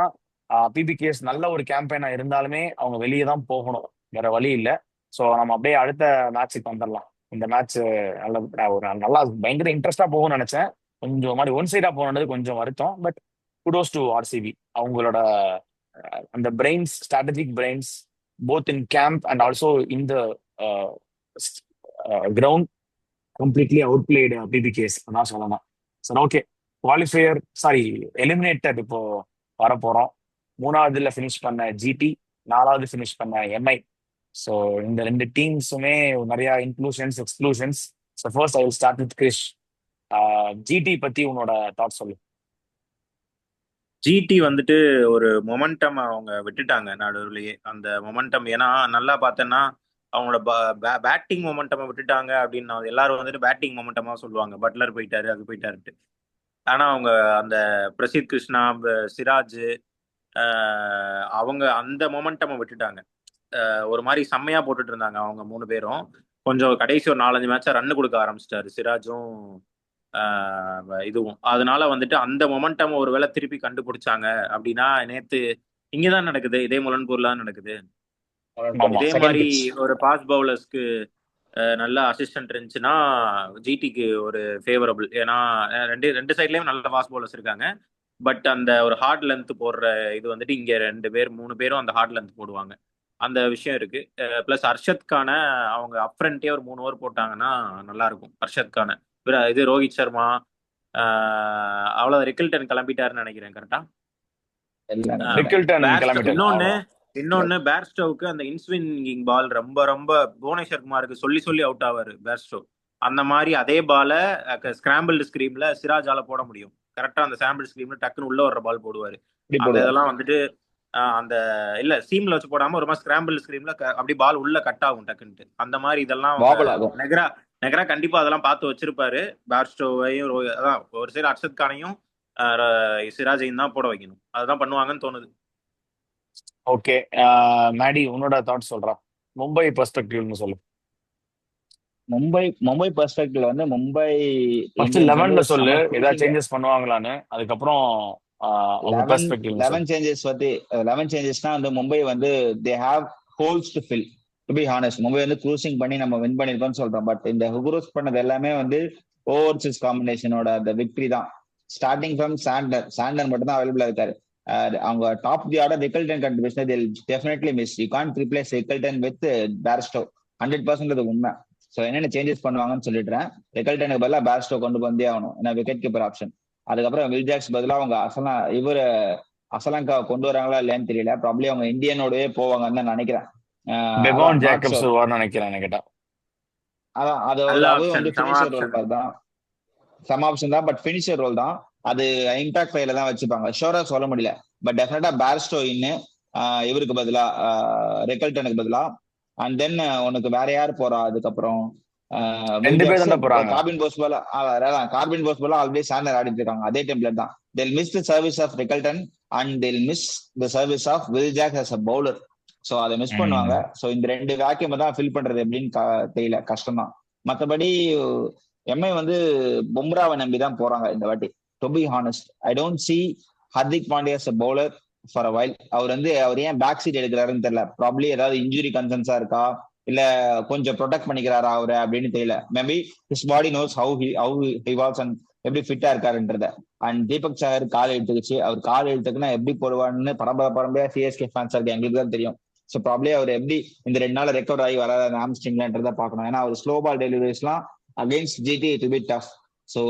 பிபிகேஎஸ் நல்ல ஒரு கேம்பெயினா இருந்தாலுமே அவங்க வெளியே தான் போகணும், வேற வழி இல்லை. ஸோ நம்ம அப்படியே அடுத்த மேட்சுக்கு வந்துடலாம். இந்த மேட்ச் ஒரு நல்லா பயங்கர இன்ட்ரெஸ்டா போகும்னு நினைச்சேன். கொஞ்சம் மாதிரி ஒன் சைடா போனது கொஞ்சம் வருத்தம். But kudos to RCB. அவங்களோட அந்த brains, strategic brains, both in camp and also in the ground completely outplayed PBKS தான் சொல்லலாம். சார் ஓகே, குவாலிஃபையர் எலிமினேட்டர் இப்போ வரப்போறோம். 3வதுல ஃபினிஷ் பண்ண ஜிடி, 4வது ஃபினிஷ் பண்ண எம்ஐ. ஸோ இந்த 2 டீம்ஸுமே நிறைய inclusions exclusions. So first I will start with Krish. GT பத்தி உன்னோட தாட் சொல்லு. ஜிடி வந்துட்டு ஒரு மொமெண்டம் அவங்க விட்டுட்டாங்க நடுவுலயே. அந்த மொமெண்டம் ஏன்னா நல்லா பார்த்தேன்னா அவங்களோட பேட்டிங் மொமெண்டமை விட்டுட்டாங்க அப்படின்னு எல்லாரும் வந்துட்டு பேட்டிங் மொமெண்டமா சொல்லுவாங்க, பட்லர் போயிட்டாரு அது போயிட்டாருட்டு. ஆனா அவங்க அந்த பிரசித் கிருஷ்ணா, சிராஜ் அவங்க அந்த மொமெண்டமை விட்டுட்டாங்க. ஒரு மாதிரி செம்மையா போட்டுட்டு இருந்தாங்க அவங்க 3 பேரும். கொஞ்சம் கடைசி ஒரு 4-5 மேட்சா ரன்னு கொடுக்க ஆரம்பிச்சிட்டாரு சிராஜும் இதுவும். அதனால வந்துட்டு அந்த மொமெண்டம் ஒருவேளை திருப்பி கண்டுபிடிச்சாங்க அப்படின்னா, நேத்து இங்கதான் நடக்குது, இதே முலன்பூர்ல தான் நடக்குது. இதே மாதிரி ஒரு பாஸ் பவுலர்ஸ்க்கு நல்ல அசிஸ்டன்ட் இருந்துச்சுன்னா ஜிடிக்கு ஒரு ஃபேவரபிள். ஏன்னா ரெண்டு சைட்லயும் நல்ல ஃபாஸ்ட் பவுலர்ஸ் இருக்காங்க. பட் அந்த ஒரு ஹார்ட் லென்த் போடுற இது வந்துட்டு இங்க 3 பேரும் அந்த ஹார்ட் லென்த் போடுவாங்க. அந்த விஷயம் இருக்கு. பிளஸ் ஹர்ஷத் கான அவங்க அப்ரண்டே ஒரு 3 ஓவர் போட்டாங்கன்னா நல்லா இருக்கும். ஹர்ஷத் கான இது ரோஹித் சர்மா, அவ்வளவு ரிக்கில்டன் கிளம்பிட்டாருன்னு நினைக்கிறேன் கரெக்டா. எல்லாம் நினைக்கிறேன். ரிக்கில்டன் பேர்ஸ்டோ கிளம்பிட்டாரு. இன்னொன்னு ஆமா. இன்னொன்னு பேர்ஸ்டோவுக்கு அந்த இன்ஸ்விங்கிங் பால் ரொம்ப ரொம்ப புவனேஸ்வர் குமாருக்கு சொல்லி சொல்லி அவுட் ஆவாரு பேர்ஸ்டோ. அந்த மாதிரி அதே பால ஸ்கிராம்பிள்டு ஸ்கிரீம்ல சிராஜால போட முடியும். கரெக்டா அந்த ஸ்கிராம்பிள் ஸ்கிரீம்ல டக்குன்னு உள்ள வர்ற பால் போடுவாரு. இப்படி அந்த போடுவார். இதெல்லாம் வந்துட்டு அந்த இல்ல சீம்ல வச்சு போடாம ஒரு மாதிரி ஸ்கிராம்பிள் ஸ்கிரீம்ல அப்படி பால் உள்ள கட் ஆகும் டக்குன்ட்டு. அந்த மாதிரி இதெல்லாம் அவங்க வாபல் ஆகும். நெகரா நெகரா கண்டிப்பா அதெல்லாம் பார்த்து வச்சிருப்பாரு. பேர்ஸ்டோவையும் அதான் ஒரு சைடு அர்ஷத் கானையும் சிராஜையும் தான் போட வைக்கணும். அதுதான் பண்ணுவாங்கன்னு தோணுது. ஓகே, மேடி உன்னோட தாட் சொல்றா. மும்பை பெர்ஸ்பெக்டிவ்னு சொல்லு. மும்பை பெர்ஸ்பெக்டிவ்ல வந்து மும்பை ஃபர்ஸ்ட் இந்தியன்ஸ் வந்து 11ல ஒரு சொல்லு, செம ஏதாவது குரூசிங். சேஞ்சஸ் பண்ணுவாங்களான்னு. அதுக்கப்புறம் அவங்க பெர்ஸ்பெக்டிவ்னு சொல்லு. 11 சேஞ்சஸ் வந்து 11 சேஞ்சஸ்னா வந்து மும்பை வந்து they have holes to fill. To be honest Mumbai வந்து க்ரூசிங் பண்ணி நம்ம வின் பண்ணிருக்கோம்னு சொல்றோம். பட் இந்த ஹுகுரோஸ் பண்ணது எல்லாமே வந்து ஓவர்சீஸ் காம்பினேஷனோட அந்த விக்டரி தான். ஸ்டார்டிங் ஃப்ரம் சாண்டர் மட்டும் தான் அவைலபிளா இருக்காரு. அவங்க டாப் தி ஆர்டர் ரிக்கல்டன் கண்டிப்பாக definitely miss. You can't replace Rickelton with Bairstow. 100% அது உண்மை. ஸோ என்னென்ன சேஞ்சஸ் பண்ணுவாங்கன்னு சொல்லிடுறேன். ரிக்கல்டனுக்கு பதிலாக பேர்ஸ்டோ கொண்டு வந்தே ஆகணும், ஏன்னா விக்கெட் கீப்பர் ஆப்ஷன். அதுக்கப்புறம் வில்ஜாக்ஸ் பதிலாக அவங்க அசலங்கா கொண்டு வராங்களா இல்லையான்னு தெரியல. ப்ராப்ளி அவங்க இந்தியனோடவே போவாங்கன்னு தான் நினைக்கிறேன். பெவான் அதான் நாட் ஜேக்கப்ஸ் ஷோர். வரும்னு நினைக்கிறேன் கேட்டா. அதான் அது நல்ல அது ஆப்ஷன், வந்து சம ஃபினிஷர் ரோல் ஆப்ஷன். தான். சம ஆப்ஷன் தான், பட் ஃபினிஷர் ரோல் தான். அது இம்பாக்ட் ஃபைல தான் வச்சுப்பாங்க. ஷோரா சொல்ல முடியல. பட் டெஃபினட்டா பேர்ஸ்டோ இவருக்கு பதிலா ரிக்கல்டனுக்கு பதிலா. அண்ட் தென் உனக்கு வேற யார் போறா அதுக்கப்புறம்? 2 பேர் தான் போறாங்க. கார்பின் போஸ் போல ஆல்ரெடி சாண்டர் ஆடிட்டு இருக்காங்க அதே டெம்ப்ளேட் தான். they'll miss the service of Rickelton and they'll miss the service of Will Jacks as a bowler. So அதை மிஸ் பண்ணுவாங்க. ஸோ இந்த 2 வேக்கியம் தான் ஃபில் பண்றது எப்படின்னு தெரியல, கஷ்டம் தான். மற்றபடி எம்ஐ வந்து பும்ராவை நம்பி தான் போறாங்க இந்த வாட்டி. To be honest I don't see Hardik Pandya as a bowler for a while. அவர் ஏன் பேக் சீட் எடுக்கிறாருன்னு தெரியல. ப்ராப்ளி ஏதாவது இன்ஜுரி கன்சர்ன்ஸா இருக்கா, இல்ல கொஞ்சம் ப்ரொடெக்ட் பண்ணிக்கிறாரா அவரு அப்படின்னு தெரியல. Maybe his body knows how he was and எப்படி ஃபிட்டா இருக்காருன்றத. அண்ட் தீபக் சாகர் கால் எடுத்துக்கிச்சு. அவர் கால் எடுத்துக்குன்னா எப்படி போடுவான்னு பரம்பரையா சிஎஸ்கே ஃபேன்ஸா இருக்கு எங்களுக்கு தான் தெரியும். ஸோ ப்ராப்ளி அவர் எப்படி இந்த 2 நாள் ரெக்கவர் ஆகி வராத ஹாம்ஸ்ட்ரிங்லன்றதை பார்க்கணும். ஏன்னா அவர் ஸ்லோ பால் டெலிவரிஸ்லாம் against GT it will be tough. So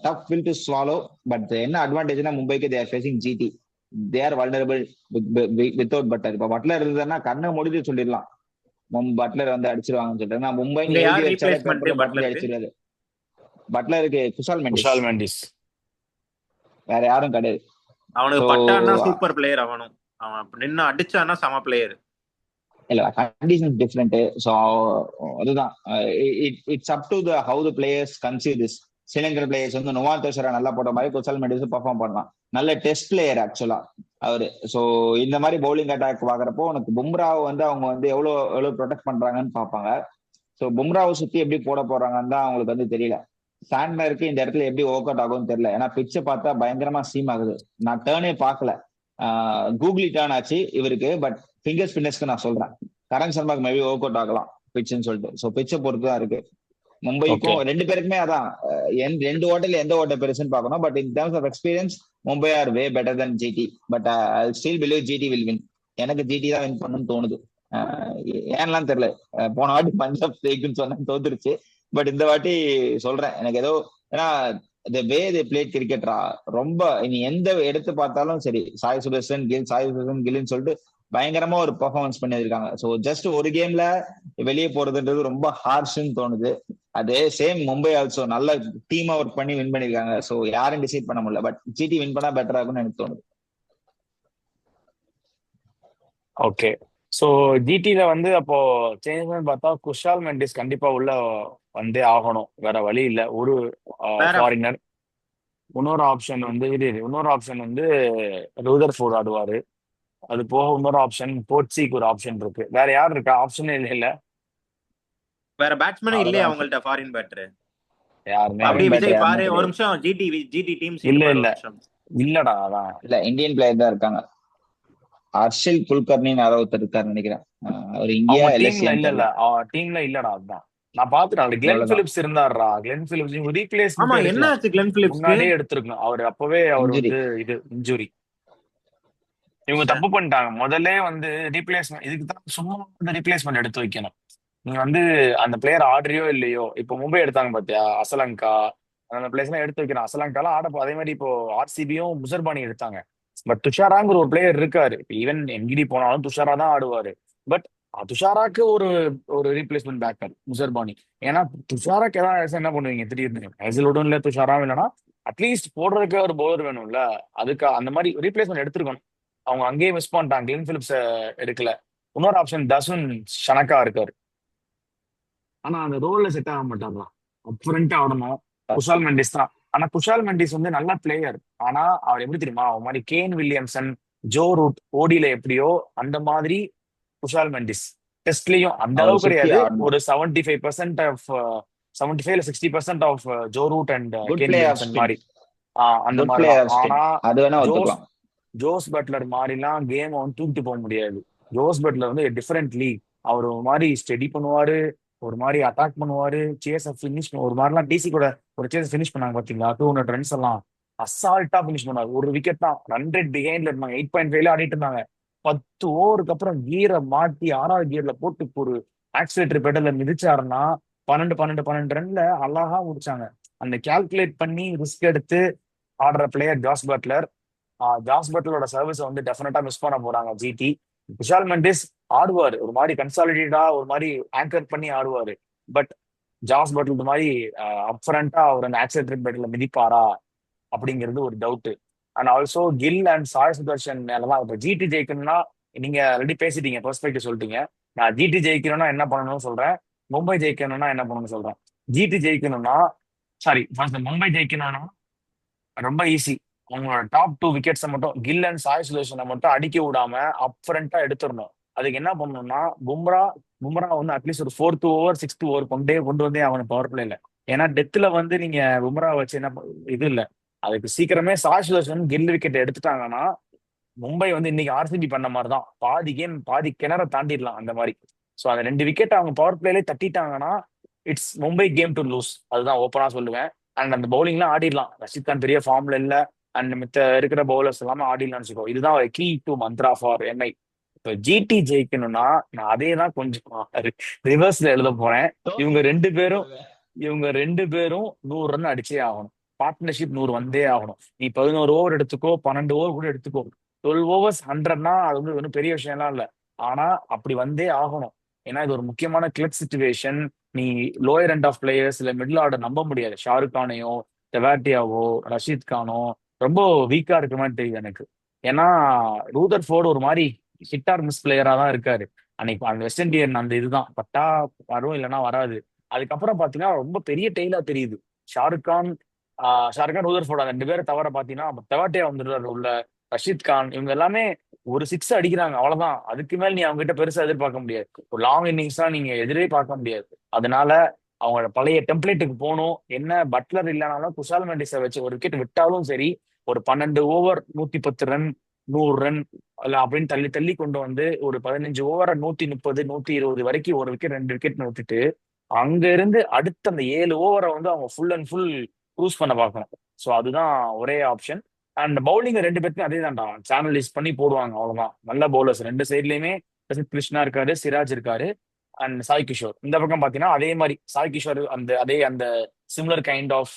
tough will to swallow. But என்ன அட்வான்டேஜ்னா மும்பைக்கு they are facing GT. They are vulnerable without Buttler. இப்போ பட்லர் இருந்ததுன்னா கண்ணை முடித்து சொல்லிடலாம் பட்லர் வந்து அடிச்சிருவாங்கன்னு சொல்லிட்டு. நான் மும்பை இங்க யார் எழுதி வச்சாலே ரீப்ளேஸ்மெண்ட் பேப்பர்ல பட்லர் பட்லருக்கு? அடிச்சிருவாரு. பட்லருக்கு குஷால் விஷால் மெண்டிஸ், மெண்டிஸ். வேற யாரும் கிடையாது. அவனுக்கு ஸோ பட்டான்னா சூப்பர் பிளேயர். அவன் நின்று அடிச்சான்னா சம பிளேயர். இல்ல கண்டிஷன்ஸ் டிஃப்ரெண்ட். ஸோ அதுதான் it's up to how the players conceive this. Sri Lankan players வந்து நுவான் தோஷரா நல்லா போட்ட மாதிரி குஷால் மெண்டிஸ் பெர்ஃபார்ம் பண்ணலாம். நல்ல டெஸ்ட் பிளேயர் ஆக்சுவலா அவரு. ஸோ இந்த மாதிரி பவுலிங் அட்டாக் பாக்குறப்போ உனக்கு பும்ராவை வந்து அவங்க வந்து எவ்வளவு ப்ரொடெக்ட் பண்றாங்கன்னு பார்ப்பாங்க. ஸோ பும்ராவை சுத்தி எப்படி போட போறாங்கன்னு தான் அவங்களுக்கு வந்து தெரியல. சாண்ட்னருக்கு இந்த இடத்துல எப்படி ஒர்க் அவுட் ஆகும்னு தெரியல. ஏன்னா பிச்சை பார்த்தா பயங்கரமா சீம் ஆகுது. நான் டேர்னே பார்க்கல, கூகுளி டேர்ன் ஆச்சு இவருக்கு. பட் ஃபிங்கர் ஸ்பின்னர்ஸ்க்கு நான் சொல்றேன், கரண் சர்மாக்கு மேபி ஒர்க் அவுட் ஆகலாம் பிச்சுன்னு சொல்லிட்டு. ஸோ பிச்சை பொறுத்து தான் இருக்கு. மும்பைக்கும் 2 பேருக்குமே அதான் 2 ஓட்டையில எந்த ஓட்டை பெருசுன்னு பார்க்கணும். But in terms of experience Mumbai are way better than GT. But I still believe GT will win. எனக்கு ஜிடி தான் வின் பண்ணணும்னு தோணுது. ஏன்லாம் தெரியல. போன வாட்டி பஞ்சாப் ஜெயிக்குன்னு சொன்னா தோத்துருச்சு. பட் இந்த வாட்டி சொல்றேன் எனக்கு ஏதோ, ஏன்னா the way they played கிரிக்கெட்ரா ரொம்ப இனி எந்த எடுத்து பார்த்தாலும் சரி சாய் சுதர்சன் கில்னு சொல்லிட்டு பயங்கரமா ஒரு பெர்ஃபார்மன்ஸ் பண்ணியிருக்காங்க. ஸோ ஜஸ்ட் ஒரு கேம்ல வெளியே போறதுன்றது ரொம்ப ஹார்ஷ்னு தோணுது. அதே சேம் மும்பை ஆல்சோ நல்ல டீமா ஒர்க் பண்ணி வின் பண்ணிருக்காங்க. ஸோ யாரும் டிசைட் பண்ண முடியல. பட் ஜிடி வின் பண்ணா பெட்டரா இருக்கும்னு எனக்கு தோணுது. ஓகே, ஸோ ஜிடில வந்து அப்போ சேஞ்ச் பார்த்தா குஷால் மெண்டிஸ் கண்டிப்பா உள்ள வந்தே ஆகணும், வேற வழி இல்லை. ஒரு ஃபாரினர். இன்னொரு ஆப்ஷன் வந்து ரூதர்ஃபோர்ட் ஆடுவாரு. அது போக இன்னொரு ஆப்ஷன் போர்ட்ஸிக்கு ஒரு ஆப்ஷன் இருக்கு. வேற யார் இருக்கா? ஆப்ஷனே இல்ல. வேற பேட்ஸ்மேனே இல்லையே அவங்கள்ட்ட ஃபாரின் பேட்டர் யாருமே அப்படியே. Foreign விஜய் batter பாரு யாருமே ஒரு நிமிஷம். ஜிடி டீம் இல்ல இல்லடா. அதான் இல்ல இந்தியன் பிளேயர் தான் இருக்காங்க. ஹர்ஷில் குல்கர்னின்னு யாரோ ஒருத்தர் இருக்காரு நினைக்கிறேன். அவர் இந்தியா அவங்க எல்எஸ்சி டீம்ல இல்லடா. அதுதான் நான் பாத்துட்டேன். கிளென் அவ்வளவுதான். பிலிப்ஸ் இருந்தாருடா. கிளென் பிலிப்ஸ் ஆமா. ரீப்ளேஸ்மெண்ட் என்ன எடுக்கல, ஆச்சு கிளென் பிலிப்ஸ்க்கு? முன்னாடியே எடுத்திருக்கணும். அவர் இன்ஜுரி. வந்து இது இன்ஜுரி. இவங்க தப்பு பண்ணிட்டாங்க. முதல்ல வந்து ரீப்ளேஸ்மெண்ட், இதுக்கு தான் சும்மா வந்து ரீப்ளேஸ்மெண்ட் எடுத்து வைக்கணும். நீங்க வந்து அந்த பிளேயர் ஆடுறியோ இல்லையோ. இப்போ மும்பை எடுத்தாங்க பாத்தியா, அசலங்கா, அந்த பிளேஸ் எல்லாம் எடுத்து வைக்கிறான். அசலாங்காலாம் அதே மாதிரி இப்போ ஆர்சிபியும் முசர்பானி எடுத்தாங்க. பட் துஷாராங்கிற ஒரு பிளேயர் இருக்காரு. ஈவன் என்கிடி போனாலும் துஷாரா தான் ஆடுவாரு. பட் துஷாராக்கு ஒரு ஒரு ரீப்ளேஸ்மெண்ட் பேக்கர் முசர்பானி. ஏன்னா துஷாராக்கு ஏதாவது என்ன பண்ணுவீங்க திடீர்னு ஹேசல்வுட்டும் இல்ல துஷாராவும் இல்லைன்னா அட்லீஸ்ட் போடுறதுக்கு ஒரு பவுலர் வேணும்ல. அதுக்கு அந்த மாதிரி ரீப்ளேஸ்மெண்ட் எடுத்திருக்கணும். அவங்க அங்கேயே மிஸ் பண்ணிட்டாங்க. கிளென் பிலிப்ஸ் எடுக்கல. இன்னொரு ஆப்ஷன் தசுன் ஷனக்கா இருக்காரு. ஆனா அந்த ரோல்ல செட் ஆக மாட்டாங்களா. அப்ரண்டா ஆடணும். குஷால் மெண்டிஸ் தான். ஆனா குஷால் மெண்டிஸ் வந்து நல்ல பிளேயர். ஆனா அவர் எப்படி தெரியுமா, அவன் மாதிரி கேன் வில்லியம்சன், ஜோ ரூட் ஓடியில எப்படியோ அந்த மாதிரி குஷால் மெண்டிஸ் டெஸ்ட்லயும் அந்த அவர் அளவு சுத்தி கிடையாது. ஆடணும். ஒரு 75% of 75 60% of Joe Root and good can play off Williamson spin, மாதிரி. அந்த குட் பிளே மாதிரிதான். ஆஃப் ஸ்பின், ஆனா அது வேணா ஜோஸ் ஒத்துக்கலாம். ஜோஸ் பட்லர் மாதிரிலாம் கேம் வந்து தூக்கிட்டு போக முடியாது. ஜோஸ் பட்லர் வந்து டிஃபரெண்ட் லீக். அவர் ஒரு மாதிரி ஸ்டெடி பண்ணுவாரு, ஒரு மாதிரி அட்டாக் பண்ணுவாரு, சேஸை ஃபினிஷ் ஒரு மாதிரிலாம் டிசி கூட ஒரு சேஸ் ஃபினிஷ் பண்ணாங்க பாத்தீங்களா, 200 ரன்ஸ் எல்லாம் அசால்ட்டா ஃபினிஷ் பண்ணாரு. ஒரு விக்கெட் தான், 100 பிஹைண்ட்ல இருந்தாங்க, 8.5 ஆடிட்டு இருந்தாங்க. 10 ஓவருக்கு அப்புறம் கியரை மாத்தி 6வது கியர்ல போட்டு ஒரு ஆக்சிலேட்டர் பெடல்ல மிதிச்சாருன்னா 12 ரன்ல அழகா முடிச்சாங்க. அந்த கால்குலேட் பண்ணி ரிஸ்க் எடுத்து ஆடுற பிளேயர் ஜாஸ் பட்லர். ஜாஸ் பட்லரோட சர்வீஸ் வந்து டெஃபினட்டா மிஸ் பண்ண போறாங்க ஜிடி. குஷால் மெண்டிஸ் ஆடுவாரு, ஒரு மாதிரி கன்சாலிடேட்டா ஒரு மாதிரி ஆங்கர் பண்ணி ஆடுவாரு. பட் ஜாஸ் பட்லர் மாதிரி அப்ரண்டா அவர் அந்த ஆக்சிலேட்டர் பெடல்ல மிதிப்பாரா அப்படிங்கிறது ஒரு doubt. And also Gill and Sai Sudharsan மேலதான் இப்போ ஜிடி ஜெயிக்கணும்னா, நீங்க ஆல்ரெடி பேசிட்டீங்க, பெர்ஸ்பெக்டிவ் சொல்லிட்டீங்க. நான் ஜிடி ஜெயிக்கணும்னா என்ன பண்ணணும்னு சொல்றேன், மும்பை ஜெயிக்கணும்னா என்ன பண்ணணும்னு சொல்றேன். ஜிடி ஜெயிக்கணும்னா சாரி ஃபர்ஸ்ட் மும்பை ஜெயிக்கணும்னா ரொம்ப ஈஸி. அவங்களோட டாப் 2 விக்கெட்ஸை மட்டும் கில் அண்ட் சாய் சுதர்ஷனை மட்டும் அடிக்க விடாம அப்ரண்டா எடுத்துடணும். அதுக்கு என்ன பண்ணணும்னா பும்ரா வந்து அட்லீஸ்ட் ஒரு 4th ஓவர் 6th ஓவர் கொண்டு வந்தே அவனுக்கு பவர் பிளேல. ஏன்னா டெத்துல வந்து நீங்க பும்ரா வச்சு என்ன இது இல்ல. அதுக்கு சீக்கிரமே சாய் சுதர்ஷன் கில் விக்கெட் எடுத்துட்டாங்கன்னா மும்பை வந்து இன்னைக்கு ஆர்சிபி பண்ண மாதிரி தான், பாதி கேம் பாதி கிணற தாண்டிடலாம் அந்த மாதிரி. ஸோ அந்த 2 விக்கெட் அவங்க பவர் பிளேலே தட்டிட்டாங்கன்னா it's Mumbai game to lose. அதுதான் ஓப்பனா சொல்லுவேன். அண்ட் அந்த பவுலிங்லாம் ஆடிடலாம். ரஷித் கான் பெரிய ஃபார்ம்ல இல்ல. அண்ட் மித்த இருக்கிற பவுலர்ஸ் எல்லாமே ஆடிடலாம்னு வச்சுக்கோ. இதுதான் key to mantra for MI. இப்போ ஜிடி ஜெயிக்கணும்னா நான் அதே தான் கொஞ்சம் ரிவர்ஸ்ல எழுத போறேன். இவங்க ரெண்டு பேரும் 100 ரன் அடிச்சே ஆகணும். பார்ட்னர்ஷிப் 100 வந்தே ஆகணும். நீ 11 ஓவர் எடுத்துக்கோ, 12 ஓவர் கூட எடுத்துக்கோ, 12 ஓவர்ஸ் 100னா அது வந்து ஒன்றும் பெரிய விஷயம்லாம் இல்லை. ஆனா அப்படி வந்தே ஆகணும். ஏன்னா இது ஒரு முக்கியமான கிளச் சுச்சுவேஷன். நீ லோயர் எண்ட் ஆஃப் பிளேயர்ஸ் இல்ல மிடில் ஆர்டர் நம்ப முடியாது. ஷாருக் கானையோ தெவாட்டியாவோ ரஷீத் கானோ ரொம்ப வீக்கா இருக்க மாதிரி தெரியுது எனக்கு. ஏன்னா ரூதர் ஃபோர்டு ஒரு மாதிரி ஹிட் ஆர் மிஸ் பிளேயரா தான் இருக்காரு. அன்னைக்கு அந்த வெஸ்ட் இண்டியன் அந்த இதுதான் பட்டா வரும் இல்லைன்னா வராது. அதுக்கப்புறம் பாத்தீங்கன்னா ரொம்ப பெரிய டெய்லா தெரியுது. ஷாருக் கான் ரூதர் ஃபோர்டு அந்த 2 பேரை தவிர பாத்தீங்கன்னா தெவாட்டியா வந்துடுறாரு உள்ள. ரஷீத் கான் இவங்க எல்லாமே ஒரு 6 அடிக்கிறாங்க, அவ்வளவுதான். அதுக்கு மேல நீ அவங்க கிட்ட பெருசா எதிர்பார்க்க முடியாது. ஒரு லாங் இன்னிங்ஸ்லாம் நீங்க எதிரே பார்க்க முடியாது. அதனால அவங்களோட பழைய டெம்ப்ளேட்டுக்கு போகணும். என்ன பட்லர் இல்லைனாலும் குஷால் மெண்டிஸை வச்சு ஒரு விக்கெட் விட்டாலும் சரி, ஒரு 12 ஓவர் 110 ரன் 100 ரன் இல்ல அப்படின்னு தள்ளி தள்ளி கொண்டு வந்து ஒரு 15 ஓவரை 130 120 வரைக்கும் ஒரு விக்கெட் 2 விக்கெட் விட்டுட்டு அங்க இருந்து அடுத்த அந்த 7 ஓவரை வந்து அவங்க ஃபுல் அண்ட் ஃபுல் க்ரூஸ் பண்ண பார்க்கணும். ஸோ அதுதான் ஒரே ஆப்ஷன். அண்ட் பவுலிங் 2 பேருக்கும் அதே தான்டா, சேனலைஸ் பண்ணி போடுவாங்க, அவ்வளவுதான். நல்ல பவுலர்ஸ் 2 சைட்லயுமே. கிருஷ்ணா இருக்காரு, சிராஜ் இருக்காரு, அண்ட் சாய் கிஷோர். இந்த பக்கம் பாத்தீங்கன்னா அதே மாதிரி சாய் கிஷோர் அந்த சிமிலர் கைண்ட் ஆஃப்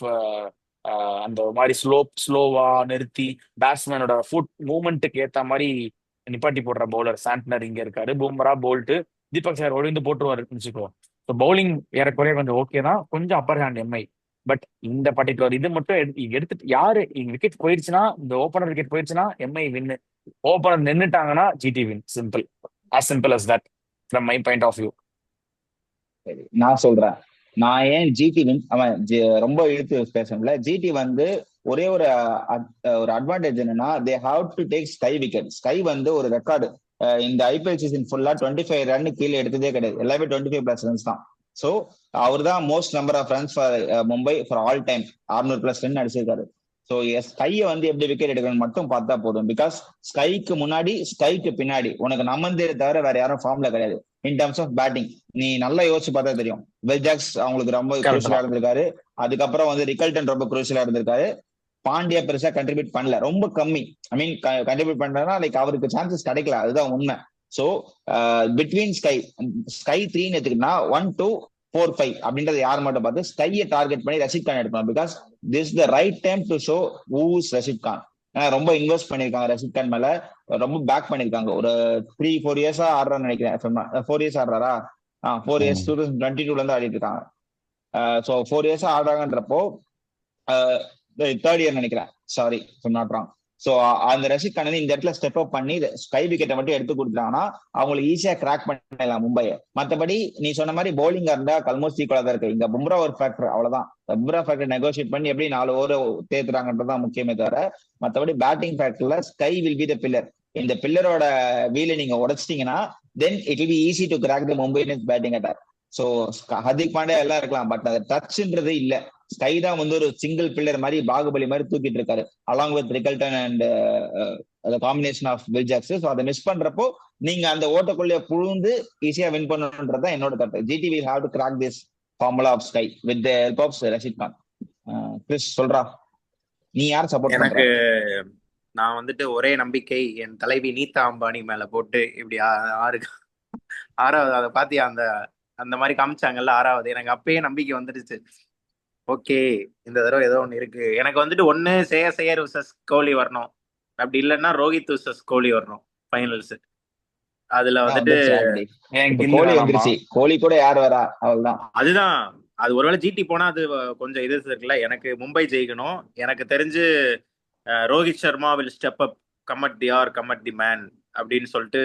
அந்த மாதிரி ஸ்லோவா நிறுத்தி பேட்ஸ்மேனோட ஃபுட் மூவ்மெண்ட்டுக்கு ஏத்த மாதிரி நிப்பாட்டி போடுற பவுலர் சாண்ட்னர் இங்க இருக்காரு. பும்ரா போல்ட் தீபக் சார் ஒளிந்து போட்டுருவாரு வச்சுக்கோ. ஸோ பவுலிங் ஏறக்குறைய கொஞ்சம் ஓகே தான், கொஞ்சம் அப்பர் ஹேண்ட் எம்ஐ. பட் இந்த பர்டிகுலர் இது மட்டும் எடுத்துட்டு யாரு விக்கெட் போயிடுச்சுன்னா, இந்த ஓப்பனர் விக்கெட் போயிடுச்சுன்னா எம்ஐ வின்னு. ஓப்பனர் நின்னுட்டாங்கன்னா GT win. Simple, as simple as that from my point of view. சரி, நான் சொல்றேன். நான் ஏன் ஜிடி வின் அவன் ரொம்ப இழுத்து பேசணும்ல. ஜிடி வந்து ஒரே ஒரு அட்வான்டேஜ் என்னன்னா, they have to take sky wicket. Sky வந்து ஒரு ரெக்கார்டு இந்த ஐபிஎல் சீசன் ஃபுல்லா 25 ரன் கீழே எடுத்ததே கிடையாது. எல்லாமே 25+ ரன்ஸ் தான். ஸோ அவர் தான் most number of runs for Mumbai for all time. 600+ run அடிச்சிருக்காரு. ஸோ ஸ்கையை வந்து எப்படி விக்கெட் எடுக்கணும்னு மட்டும் பார்த்தா போதும். பிகாஸ் ஸ்கைக்கு முன்னாடி ஸ்கைக்கு பின்னாடி உனக்கு நம்மந்தே தவிர வேற யாரும் ஃபார்ம்ல கிடையாது இன் டர்ம்ஸ் ஆஃப் பேட்டிங். நீ நல்லா யோசிச்சு பார்த்தா தெரியும். வெல்ஜாக்ஸ் அவங்களுக்கு ரொம்ப குரூஷியலா இருந்திருக்காரு. அதுக்கப்புறம் வந்து ரிகல்டன் ரொம்ப குரூஷியலா இருந்திருக்காரு. பாண்டியா பெருசா கண்ட்ரிபியூட் பண்ணல, ரொம்ப கம்மி. ஐ மீன் கண்ட்ரிபியூட் பண்றதுனா லைக் அவருக்கு சான்சஸ் கிடைக்கல, அதுதான் உண்மை. ஸோ பிட்வீன் ஸ்கை 3ன்னு எடுத்துக்கிட்டா 1, 2 4-5 அப்படின்றத யார் மட்டும் பார்த்து ஸ்கையை டார்கெட் பண்ணி ரஷித் கான் எடுப்பாங்க. Because this the right time to show who is Rashid Khan. ஏன்னா ரொம்ப இன்வெஸ்ட் பண்ணிருக்காங்க ரஷித் கான் மேல, ரொம்ப பேக் பண்ணிருக்காங்க. ஒரு 3-4 இயர்ஸா ஆடுறான்னு நினைக்கிறேன். 4 இயர்ஸ் ஆடுறாரா? 4 இயர்ஸ் 2022 இருந்து ஆடிட்டு இருக்காங்க. ஸோ 4 இயர்ஸா ஆடுறாங்கன்றப்போ தேர்ட் இயர் நினைக்கிறேன், சாரி நாட் ராங். ஸோ அந்த ரஷித் கான் இந்த இடத்துல ஸ்டெப் அப் பண்ணி ஸ்கை விக்கெட்டை மட்டும் எடுத்து கொடுத்தாங்கன்னா அவங்களை ஈஸியா கிராக் பண்ணிடலாம் மும்பையை. மற்றபடி நீ சொன்ன மாதிரி பவுலிங்கா இருந்தா ஆல்மோஸ்ட் ஈக்குவலா தான் இருக்கு. இங்க பும்ரா ஒரு ஃபேக்டர், அவ்வளவுதான். பும்ரா ஃபேக்டர் நெகோசியேட் பண்ணி எப்படி 4 ஓவர் தேத்துறாங்கன்றதுதான் முக்கியமே தவிர மற்றபடி பேட்டிங் ஃபேக்டர்ல Sky will be the pillar. இந்த பில்லரோட வீலை நீங்க உடைச்சிட்டீங்கன்னா then it will be easy to crack the Mumbai Indians batting attack. So Hardik Pandya எல்லாம் இருக்கலாம், பட் அது டச்ன்றது இல்ல. ஸ்கை தான் வந்து ஒரு சிங்கிள் பில்லர் மாதிரி பாகுபலி மாதிரி தூக்கிட்டு இருக்காரு along with Rickelton and combination of Will Jacks. So அதை மிஸ் பண்றப்போ நீங்க அந்த ஓட்டக்குள்ளே புழுந்து ஈஸியா வின் பண்ணணும்ன்றதான் என்னோட கருத்து. GT will have to crack this formula of SKY with the help of Rashid Khan. Krish சொல்றா, நீ யார் சப்போர்ட் பண்ற? எனக்கு நான் வந்துட்டு ஒரே நம்பிக்கை என் தலைவி நீதா அம்பானி மேல போட்டு இப்படி ஆறாவது அதை பாத்தியா அந்த அந்த மாதிரி காமிச்சாங்கல்ல 6வது. எனக்கு அப்பயே நம்பிக்கை வந்துடுச்சு. ஓகே, இந்த தடவை ஏதோ ஒண்ணு இருக்கு. எனக்கு வந்துட்டு ஒண்ணு சேயர் விசஸ் கோலி வரணும், அப்படி இல்லைன்னா ரோஹித் விசஸ் கோலி வரணும் ஃபைனல்ஸ். அதுல வந்துட்டு கோலி வந்துருச்சு, கோலி கூட யார் வரா அவ்வளவுதான். அதுதான், அது ஒருவேளை ஜிடி போனா அது கொஞ்சம் இது இருக்குல்ல. எனக்கு மும்பை ஜெயிக்கணும். எனக்கு தெரிஞ்சு Rohit Sharma will step up, come at the hour come at the man அப்படின்னு சொல்லிட்டு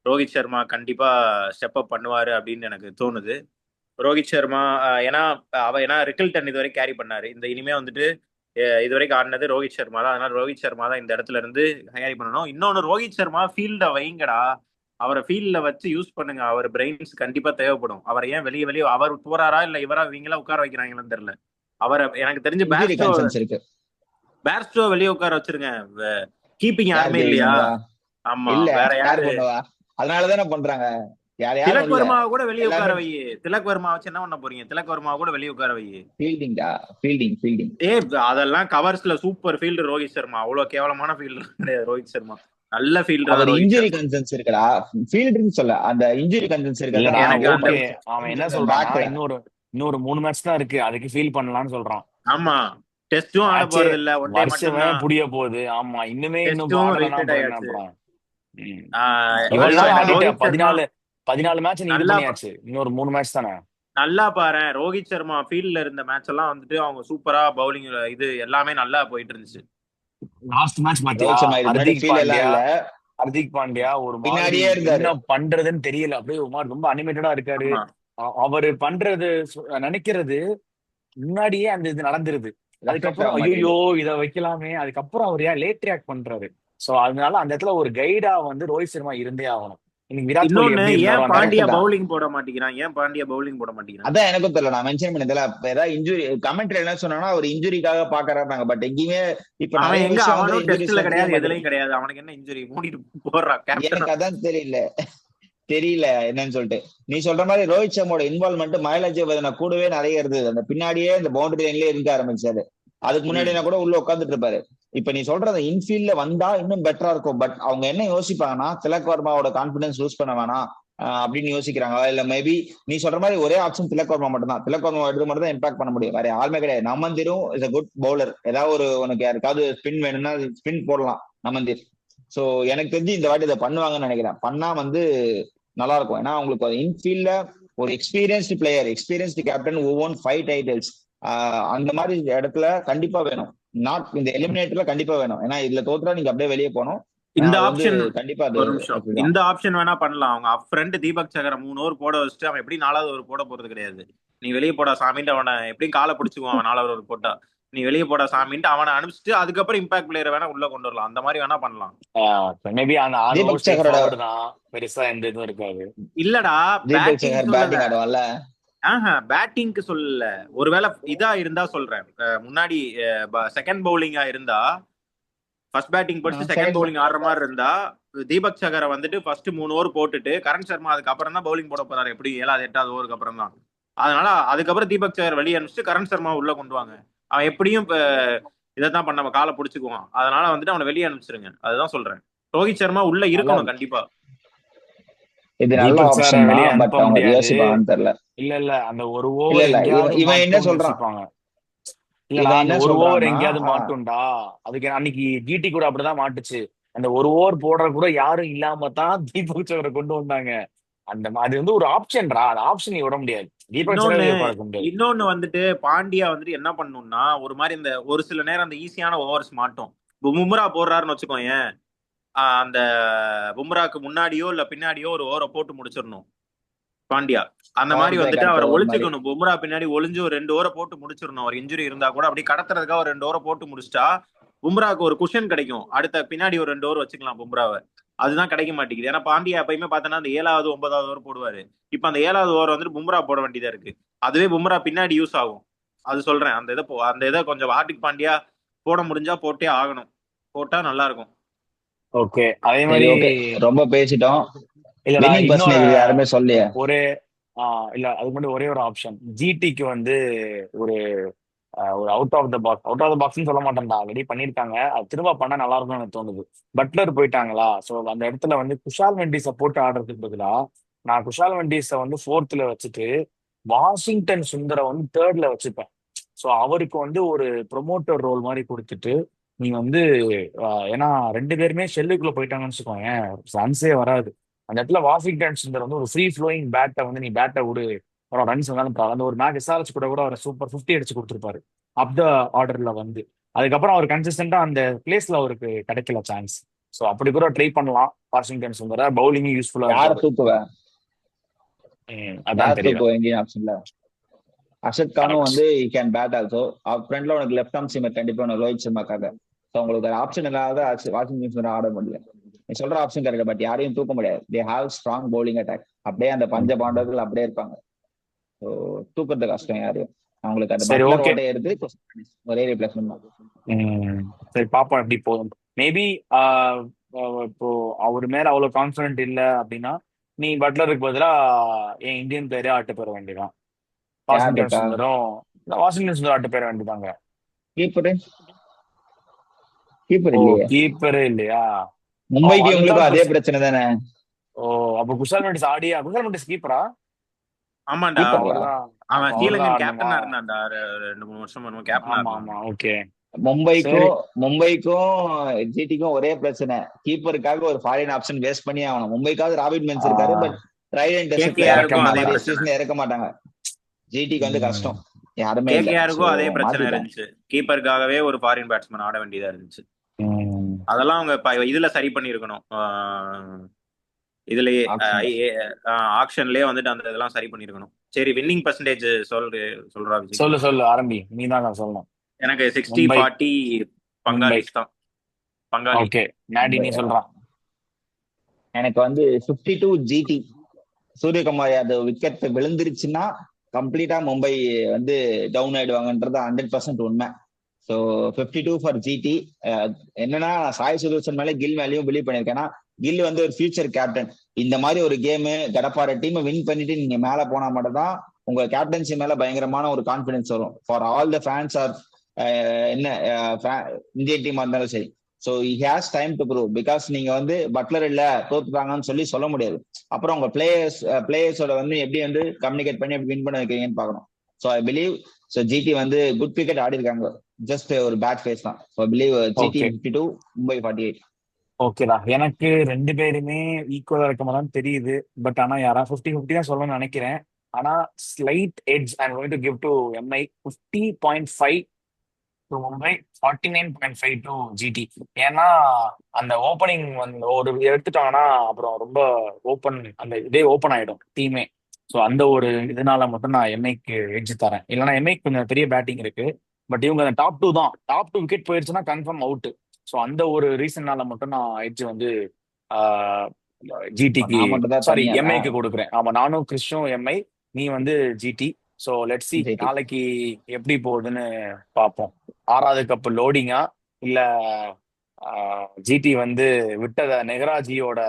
ரோஹித் சர்மா கண்டிப்பா ஸ்டெப் அப் பண்ணுவாரு அப்படின்னு எனக்கு தோணுது. ரோஹித் சர்மா ஏன்னா ரிக்கல்டன் இதுவரை கேரி பண்ணாரு. இந்த இனிமே வந்துட்டு இதுவரைக்கும் ஆடினது ரோஹித் சர்மா தான். அதனால ரோஹித் சர்மா தான் இந்த இடத்துல இருந்து கேரி பண்ணணும். இன்னொன்னு, ரோஹித் சர்மா ஃபீல்ட வைங்கடா, அவரை ஃபீல்ட்ல வச்சு யூஸ் பண்ணுங்க. அவர் பிரெயின்ஸ் கண்டிப்பா தேவைப்படும். அவரை ஏன் வெளியே அவர் போறாரா இல்ல இவரா இவங்களா உட்கார வைக்கிறாங்கன்னு தெரியல. அவரை எனக்கு தெரிஞ்சு பேர்ஸ்டோ வெளியே உட்கார வச்சிருங்க. கீப்பிங் யாருமே இல்லையா? ஆமா, வேற யாரு பண்ணுவா? அதனாலதானே பண்றாங்க. திலக் வர்மாவை கூட வெளியே உட்கார வை. திலக் வர்மா வச்சு என்ன பண்ண போறீங்க? திலக் வர்மாவை கூட வெளியே உட்கார வை. ஃபீல்டிங் அதெல்லாம் கவர்ஸ்ல சூப்பர் ஃபீல்டர் ரோஹித் சர்மா. அவ்வளவு கேவலமான ஃபீல்டர் கிடையாது ரோஹித் சர்மா, நல்ல ஃபீல்டர். இன்ஜுரி கன்சர்ன்ஸ் இருக்கடா, ஃபீல்டர்னு சொல்ல அந்த இன்ஜுரி கன்சர்ன்ஸ் இருக்கா. அவன் என்ன சொல்றான், இன்னொரு 3 மேட்ச் தான் இருக்கு, அதுக்கு ஃபீல் பண்ணலாம்னு சொல்றான். ஆமா, டெஸ்டும் ஆட போறது இல்ல, வருஷமே புடிய போகுது. ஆமா, இன்னும் 14 மேட்ச் நீ பண்ணியாச்சு, இன்னொரு 3 மேட்ச் தானே. நல்லா பாரு, ரோஹித் சர்மா ஃபீல்ட்ல இருந்த மேட்ச் எல்லாம் வந்துட்டு அவங்க சூப்பரா பவுலிங் இது எல்லாமே நல்லா போயிட்டு இருந்துச்சு. லாஸ்ட் மேட்ச் பாத்தியா, ஹர்திக் பாண்டியா ஒரு மாதிரி என்ன பண்றதுன்னு தெரியல, அப்படியே ஒரு மாதிரி ரொம்ப அனிமேட்டடா இருக்காரு. அவரு பண்றது நினைக்கிறது முன்னாடியே அந்த இது நடந்துருது. அதுக்கப்புறம் ஐயோ இதை வைக்கலாமே, அதுக்கப்புறம் அவர் ஏன் லேட் ரியாக்ட் பண்றாரு. சோ அதனால அந்த இடத்துல ஒரு கைடா வந்து ரோஹித் சர்மா இருந்தே ஆகணும். ஏன் பாண்டியா பவுலிங் போட மாட்டேங்கிறான்? அதான் எனக்கும் தெரியல. நான் மென்ஷன் பண்ணதுல ஏதாவது இன்ஜுரி கமெண்ட்ரி என்ன சொன்னா ஒரு இன்ஜுரிக்காக பாக்குறாங்க. பட் எங்கேயுமே இப்ப எதுலயும் கிடையாது. அவனுக்கு என்ன இன்ஜுரி மூடிட்டு போடுறான்? எனக்கு அதான் தெரியல என்னன்னு சொல்லிட்டு. நீ சொல்ற மாதிரி ரோஹித் சர்மாவோட இன்வால்வ்மெண்ட் மயிலாஜி கூடவே நிறைய இருந்தது. அந்த பின்னாடியே இந்த பவுண்டரி லைன்லயே இருக்க ஆரம்பிச்சாரு. அதுக்கு முன்னாடி கூட உள்ள உட்காந்துட்டு இருப்பாரு. இப்ப நீ சொல்ற அந்த இன்ஃபீல்ட்ல வந்தா இன்னும் பெட்டரா இருக்கும். பட் அவங்க என்ன யோசிப்பாங்கன்னா திலக் வர்மாவோட கான்பிடன்ஸ் லூஸ் பண்ண வேணாம் அப்படின்னு யோசிக்கிறாங்களா? இல்ல மேபி நீ சொல்ற மாதிரி ஒரே ஆப்ஷன் திலக் வர்மா மட்டும் தான். திலக் வர்மா எடுத்து மட்டும் தான் இம்பாக்ட் பண்ண முடியும், வேற யாருமே கிடையாது. நமந்தீரும் இஸ் அ குட் பவுலர். ஏதாவது ஒரு உனக்கு யாருக்காவது ஸ்பின் வேணும்னா ஸ்பின் போடலாம் நமந்தீர். சோ எனக்கு தெரிஞ்சு இந்த வாட்டி இதை பண்ணுவாங்கன்னு நினைக்கிறேன். பண்ணா நல்லா இருக்கும். ஏன்னா அவங்களுக்கு இன்ஃபீல்ட்ல ஒரு எக்ஸ்பீரியன்ஸ்டு பிளேயர், எக்ஸ்பீரியன்ஸ்டு கேப்டன், ஒவ்வொன் 5 டைட்டில்ஸ் அந்த மாதிரி இடத்துல கண்டிப்பா வேணும். நாட் இந்த எலிமினேட்டர்ல கண்டிப்பா வேணும். ஏன்னா இதுல தோத்துறா நீங்க அப்படியே வெளியே போகணும். இந்த ஆப்ஷன் கண்டிப்பா இந்த ஆப்ஷன் வேணா பண்ணலாம். அவங்க ஃப்ரெண்ட் தீபக் சகரை 3 ஓவர் போட வச்சுட்டு அவன் எப்படி 4வது ஓவர் போட போறது கிடையாது. நீ வெளியே போடா சாமின்ட்டு அவனை எப்படியும் காலை பிடிச்சுக்குவான். அவன் 4வது ஓவர் போட்டா நீ வெளியே போடா சாமின்ட்டு அவனை அனுப்பிச்சிட்டு அதுக்கப்புறம் இம்பாக்ட் பிளேயரை வேணா உள்ள கொண்டு வரலாம். அந்த மாதிரி வேணா பண்ணலாம். பெருசா எந்த இதுவும் இருக்காது. இல்லடா, பேட்டிங்க்கு சொல்லல. ஒருவேளை இதா இருந்தா சொல்றேன், முன்னாடி செகண்ட் பவுலிங்கா இருந்தா, ஃபர்ஸ்ட் பேட்டிங் படிச்சு செகண்ட் பவுலிங் ஆடுற மாதிரி இருந்தா, தீபக் சகரை வந்துட்டு ஃபர்ஸ்ட் 3 ஓவர் போட்டுட்டு கரண் சர்மா அதுக்கப்புறம் தான் பவுலிங் போட போறாரு. எப்படி 7வது 8வது ஓவருக்கு அப்புறம் தான். அதனால அதுக்கப்புறம் தீபக் சகர் வெளியே அனுப்பிச்சு கரண் சர்மா உள்ள கொண்டு வாங்க. அவன் எப்படியும் இப்ப இதைத்தான் பண்ண காலை பிடிச்சுக்குவான். அதனால வந்துட்டு அவனை வெளியே அனுப்பிச்சிருங்க. அதுதான் சொல்றேன். ரோஹித் சர்மா உள்ள இருக்கணும் கண்டிப்பா. இது நல்ல தீபக் சாரை ஆப்ஷன் வெளியே தான், அனுப்ப பட் அவங்க முடியாது. யோசிப்பாங்கன்னு தெரியல. இல்ல அந்த ஒரு இல்ல ஓவர் இல்ல எங்கேயாவது இவன் என்ன மாட்டும்னு சொல்றான், யோசிப்பாங்க. இல்லடா இவன் அந்த என்ன ஒரு ஓவர் சொல்றான்னா எங்கேயாவது மாட்டும்டா. அதுக்கு அன்னைக்கு ஜிடி கூட அப்படிதான் மாட்டுச்சு. அந்த ஒரு ஓவர் போடுற கூட யாரும் இல்லாம தான் தீபக் சகரை கொண்டு வந்தாங்க. அது வந்து ஒரு ஆப்ஷன்டா, அந்த ஆப்ஷன் நீ விட முடியாது. தீபக் சகரை இன்னொன்னு பார்க்க முடியாது. இன்னொன்னு வந்துட்டு பாண்டியா வந்துட்டு என்ன பண்ணணும்னா ஒரு மாதிரி இந்த ஒரு சில நேரம் அந்த ஈஸியான ஓவர்ஸ் மாட்டோம். இப்போ பும்ரா போடுறாருன்னு வச்சுக்கோங்க, அந்த பும்ராக்கு முன்னாடியோ இல்ல பின்னாடியோ ஒரு ஓவரை போட்டு முடிச்சிடணும் பாண்டியா. அந்த மாதிரி பவர் பிளேக் வந்துட்டு அடுத்த அவரை ஓவர் மாதிரி. ஒளிச்சுக்கணும். பும்ரா பின்னாடி ஒளிஞ்சு ஒரு 2 ஓவரை போட்டு முடிச்சிடணும். ஒரு இன்ஜுரி இருந்தா கூட அப்படி கடத்துறதுக்காக ஒரு 2 ஓவரை போட்டு முடிச்சிட்டா பும்ராக்கு ஒரு குஷன் கிடைக்கும். அடுத்த பின்னாடி ஒரு 2 ஓவர் வச்சுக்கலாம் பும்ராவை. அதுதான் கிடைக்க மாட்டேங்குது. ஏன்னா பாண்டியா எப்பயுமே பார்த்தோன்னா அந்த 7வது 9வது ஓவர் போடுவாரு. இப்ப அந்த 7வது ஓவர் வந்துட்டு பும்ரா போட வேண்டியதா இருக்கு. அதுவே பும்ரா பின்னாடி யூஸ் ஆகும். அது சொல்றேன். அந்த இதை கொஞ்சம் ஹார்திக் பாண்டியா போட முடிஞ்சா போட்டே ஆகணும். போட்டா நல்லா இருக்கும். ஓகே, அதே சரி மாதிரி. ஓகே, ரொம்ப பேசிட்டோம். இல்லடா வின்னிங் இன்னொரு பர்சன்டேஜ் யாருமே சொல்லியே. ஒரே இல்ல அதுக்கு முன்னாடி ஒரே ஒரு ஆப்ஷன். ஜிடிக்கு வந்து ஒரு ஒரு அவுட் ஆஃப் த பாக்ஸ்னு சொல்ல மாட்டேன்டா, ஆல்ரெடி பண்ணிருக்காங்க. அது திரும்ப பண்ணா நல்லா இருக்கும்னு எனக்கு தோணுது. பட்லர் போயிட்டாங்களா, சோ அந்த இடத்துல வந்து குஷால் மெண்டிஸை போட்டு ஆடுறதுக்கு பதிலா நான் குஷால் மெண்டிஸை வந்து 4th வச்சுட்டு வாஷிங்டன் சுந்தரை வந்து 3rd வச்சுப்பேன். ஸோ அவருக்கு வந்து ஒரு ப்ரொமோட்டர் ரோல் மாதிரி கொடுத்துட்டு நீ வந்து ஏன்னா 2 பேருமே ஷெல்லுக்குள்ள போயிட்டாங்கன்னு வச்சுக்கோங்க, ரன்ஸே வராது. அந்த இடத்துல வாஷிங்டன் சுந்தர் வந்து ஒரு ஃப்ரீ ஃப்ளோயிங் பேட்டை வந்து நீ பேட்டை விடு, அப்புறம் ரன்ஸ் வந்தாலும் பரவாயில்ல. அந்த ஒரு மேட்ச் எஸ்ஆர்எச் கூட அவர் சூப்பர் 50 அடிச்சு கொடுத்துருப்பாரு அப் த ஆர்டர்ல வந்து. அதுக்கப்புறம் அவர் கன்சிஸ்டன்டா அந்த பிளேஸ்ல அவருக்கு கிடைக்கல சான்ஸ். ஸோ அப்படி கூட ட்ரை பண்ணலாம். வாஷிங்டன் சுந்தர பவுலிங்கும் யூஸ்ஃபுல்லா யார இருப்பாரு. தூக்குவ, அதான் யார் தெரியல. தூக்குவ இந்தியன் ஆப்ஷன்ல? அஷத் கானும் கரெக்ட். வந்து கேன் பேட் ஆல்சோ. ஃப்ரண்ட்ல உனக்கு லெஃப்ட் ஆர்ம் சீமர் கண்டிப்பா உனக்கு ரோஹித் சர்மாக்காக. ஸோ உங்களுக்கு ஆப்ஷன் இல்லாத வாஷிங்டன் சுந்தர் ஆட முடியல. நீ சொல்ற ஆப்ஷன் கரெக்ட், பட் யாரையும் தூக்க முடியாது. They have strong bowling attack. அப்படியே அந்த பஞ்ச பாண்டவர்கள் அப்படியே இருப்பாங்க. ஸோ தூக்குறது கஷ்டம் யாரையும். அவங்களுக்கு அந்த சரி பட்லர் ஓகே. ஓட்டையை எடுத்து ஒரே ரிப்ளேஸ்மெண்ட் தான். சரி பாப்போம் எப்படி போதும். மேபி இப்போ அவர் மேல அவ்வளவு கான்பிடன்ட் இல்ல அப்படின்னா நீ பட்லருக்கு பதிலா என் இந்தியன் பிளேயரே ஆட்டு பெற வேண்டியதான். யார் வாஷிங்டன் இருக்கா சுந்தரம் வாஷிங்டன் சுந்தரம் ஆட்டு பெற வேண்டியதாங்க. கீப்பரு? கீப்பர் ஓ, இல்லையே. கீப்பரே இல்லையா? மும்பைக்கு அதுதான் உங்களுக்கும் அதே பிரச்சனை தானே. ஓ, அப்ப குஷால் மெண்டிஸ் கீப்பரா? ஆமாண்டா. கீப்பர்ரா. அவர்தான். அப்ப அவன் அவர்தான் ஸ்ரீலங்கன் ஆடணுமா? கேப்டனா இருந்தான்டா. 2 3 வருஷம் கேப்டனா ஆமா இருந்தான். ஆமா, ஓகே. சரி. மும்பைக்கும் ஜிடிக்கும் ஒரே பிரச்சனை. கீப்பருக்காக ஒரு ஃபாரின் ஆப்ஷன் வேஸ்ட் பண்ணி ஆகணும். மும்பைக்காவது ராபின் பென்ஸ் இருக்காரு, பட் ட்ரைடன்ட் டெஸ்ட் பிளேயர் இறக்க கேகேஆருக்கும் இந்த அதே மாதிரி மாட்டாங்க. பிரச்சனை. சீசன்ல இறக்க மாட்டாங்க. ஜிடிக்கு வந்து ம், கஷ்டம், யாருமே இல்ல. சோ கேகேஆருக்கும் அதே பிரச்சனை மாத்திட்டாங்க. இருந்துச்சு. கீப்பருக்காகவே ஒரு ஃபாரின் பேட்ஸ்மேன் ஆட வேண்டியதா இருந்துச்சு. ம். அதெல்லாம் அவங்க இதுல சரி பண்ணிருக்கணும். இதுலயே ஆப்ஷன்ல ஆக்ஷன்லயே வந்துட்டு அந்த இதெல்லாம் சரி பண்ணிருக்கணும். சரி, வின்னிங் பர்சன்டேஜ் சொல்றா விஜய். சொல்லு சொல்லு, ஆரம்பி. நீ தான் சொல்லணும். எனக்கு 60 மும்பை. 40 மும்பை. பங்காளிஸ் தான். பங்காளி. ஓகே, நாடி நீ மும்பையா? சொல்றான். எனக்கு வந்து 52 ஜிடி. சூரியகுமார் யாதவ் விக்கெட் விழுந்துருச்சுன்னா கம்ப்ளீட்டா மும்பை வந்து டவுன் ஆயிடுவாங்கன்றது 100% உண்மை. So 52 for GT. என்னன்னா சாய் சுதர்சன் மேலே கில் மேலேயும் பிலீவ் பண்ணியிருக்கேன். கில் வந்து ஒரு ஃபியூச்சர் கேப்டன். இந்த மாதிரி ஒரு கேமு கடப்பார டீமை வின் பண்ணிட்டு நீங்க மேல போனா மட்டும் தான் உங்க கேப்டன்சி மேல பயங்கரமான ஒரு கான்பிடன்ஸ் வரும். For all the fans are என்ன இந்தியன் டீமா இருந்தாலும் சரி. So he has time to prove. Because நீங்க வந்து பட்லர் இல்ல தோத்துட்டாங்கன்னு சொல்ல முடியாது. அப்புறம் உங்க பிளேயர்ஸோட வந்து எப்படி வந்து கம்யூனிகேட் பண்ணி எப்படி வின் பண்ண வைக்கிறீங்கன்னு பார்க்கணும். ஸோ ஐ பிலீவ் ஜிடி வந்து குட் கிரிக்கெட் ஆடி இருக்காங்க. ஜஸ்ட் ஒரு பேட் ஃபேஸ் தான். So I believe GT okay 52, Mumbai 48. ஓகேடா. எனக்கு 2 பேருமே ஈக்குவலா இருக்க மாதிரி தெரியுது. பட் ஆனா யாரா 50-50 தான் சொல்லணும்னு நினைக்கிறேன். ஆனா slight edge I going to give to MI. 50.5 to Mumbai, 49.5 to GT. ஏன்னா அந்த ஓப்பனிங் வந்து ஒரு எடுத்துட்டாங்கன்னா அப்புறம் ரொம்ப அந்த இதே ஓப்பன் ஆயிடும் டீமே. ஸோ அந்த ஒரு இதனால மட்டும் நான் எம்ஐக்கு எட்ஜ் தரேன். இல்லைன்னா எம்ஐக்கு கொஞ்சம் பெரிய பேட்டிங் இருக்கு. பட் இவங்க அந்த டாப் 2 தான். டாப் 2 விக்கெட் போயிருச்சுன்னா கன்ஃபார்ம் அவுட். ஸோ அந்த ஒரு ரீசன்னால மட்டும் நான் எட்ஜ் வந்து ஜிடிக்கு, நான் மட்டும் தான் சாரி தனியாளா? எம்ஐக்கு கொடுக்குறேன். ஆமா, நானும் கிறிஷும் எம்ஐ, நீ வந்து GT. So let's see GT. நாளைக்கு எப்படி போகுதுன்னு பார்ப்போம். 6வது கப் லோடிங்கா இல்ல ஜிடி வந்து விட்டத நெகராஜியோட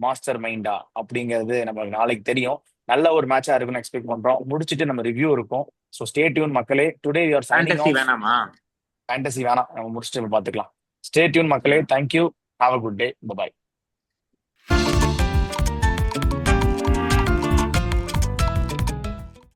மாஸ்டர் மைண்டா அப்படிங்கிறது நமக்கு நாளைக்கு தெரியும். நல்ல ஒரு மேட்சா இருக்குன்னு எக்ஸ்பெக்ட் பண்றோம். முடிச்சுட்டு நம்ம ரிவ்யூ இருக்கும். ஸோ ஸ்டே டியூன் மக்களே. Today we are signing fantasy off. வேணாமா? ஃபேண்டசி வேணாம், நம்ம முடிச்சுட்டு பார்த்துக்கலாம். ஸ்டே டியூன் மக்களே. Thank you. Have a good day. By.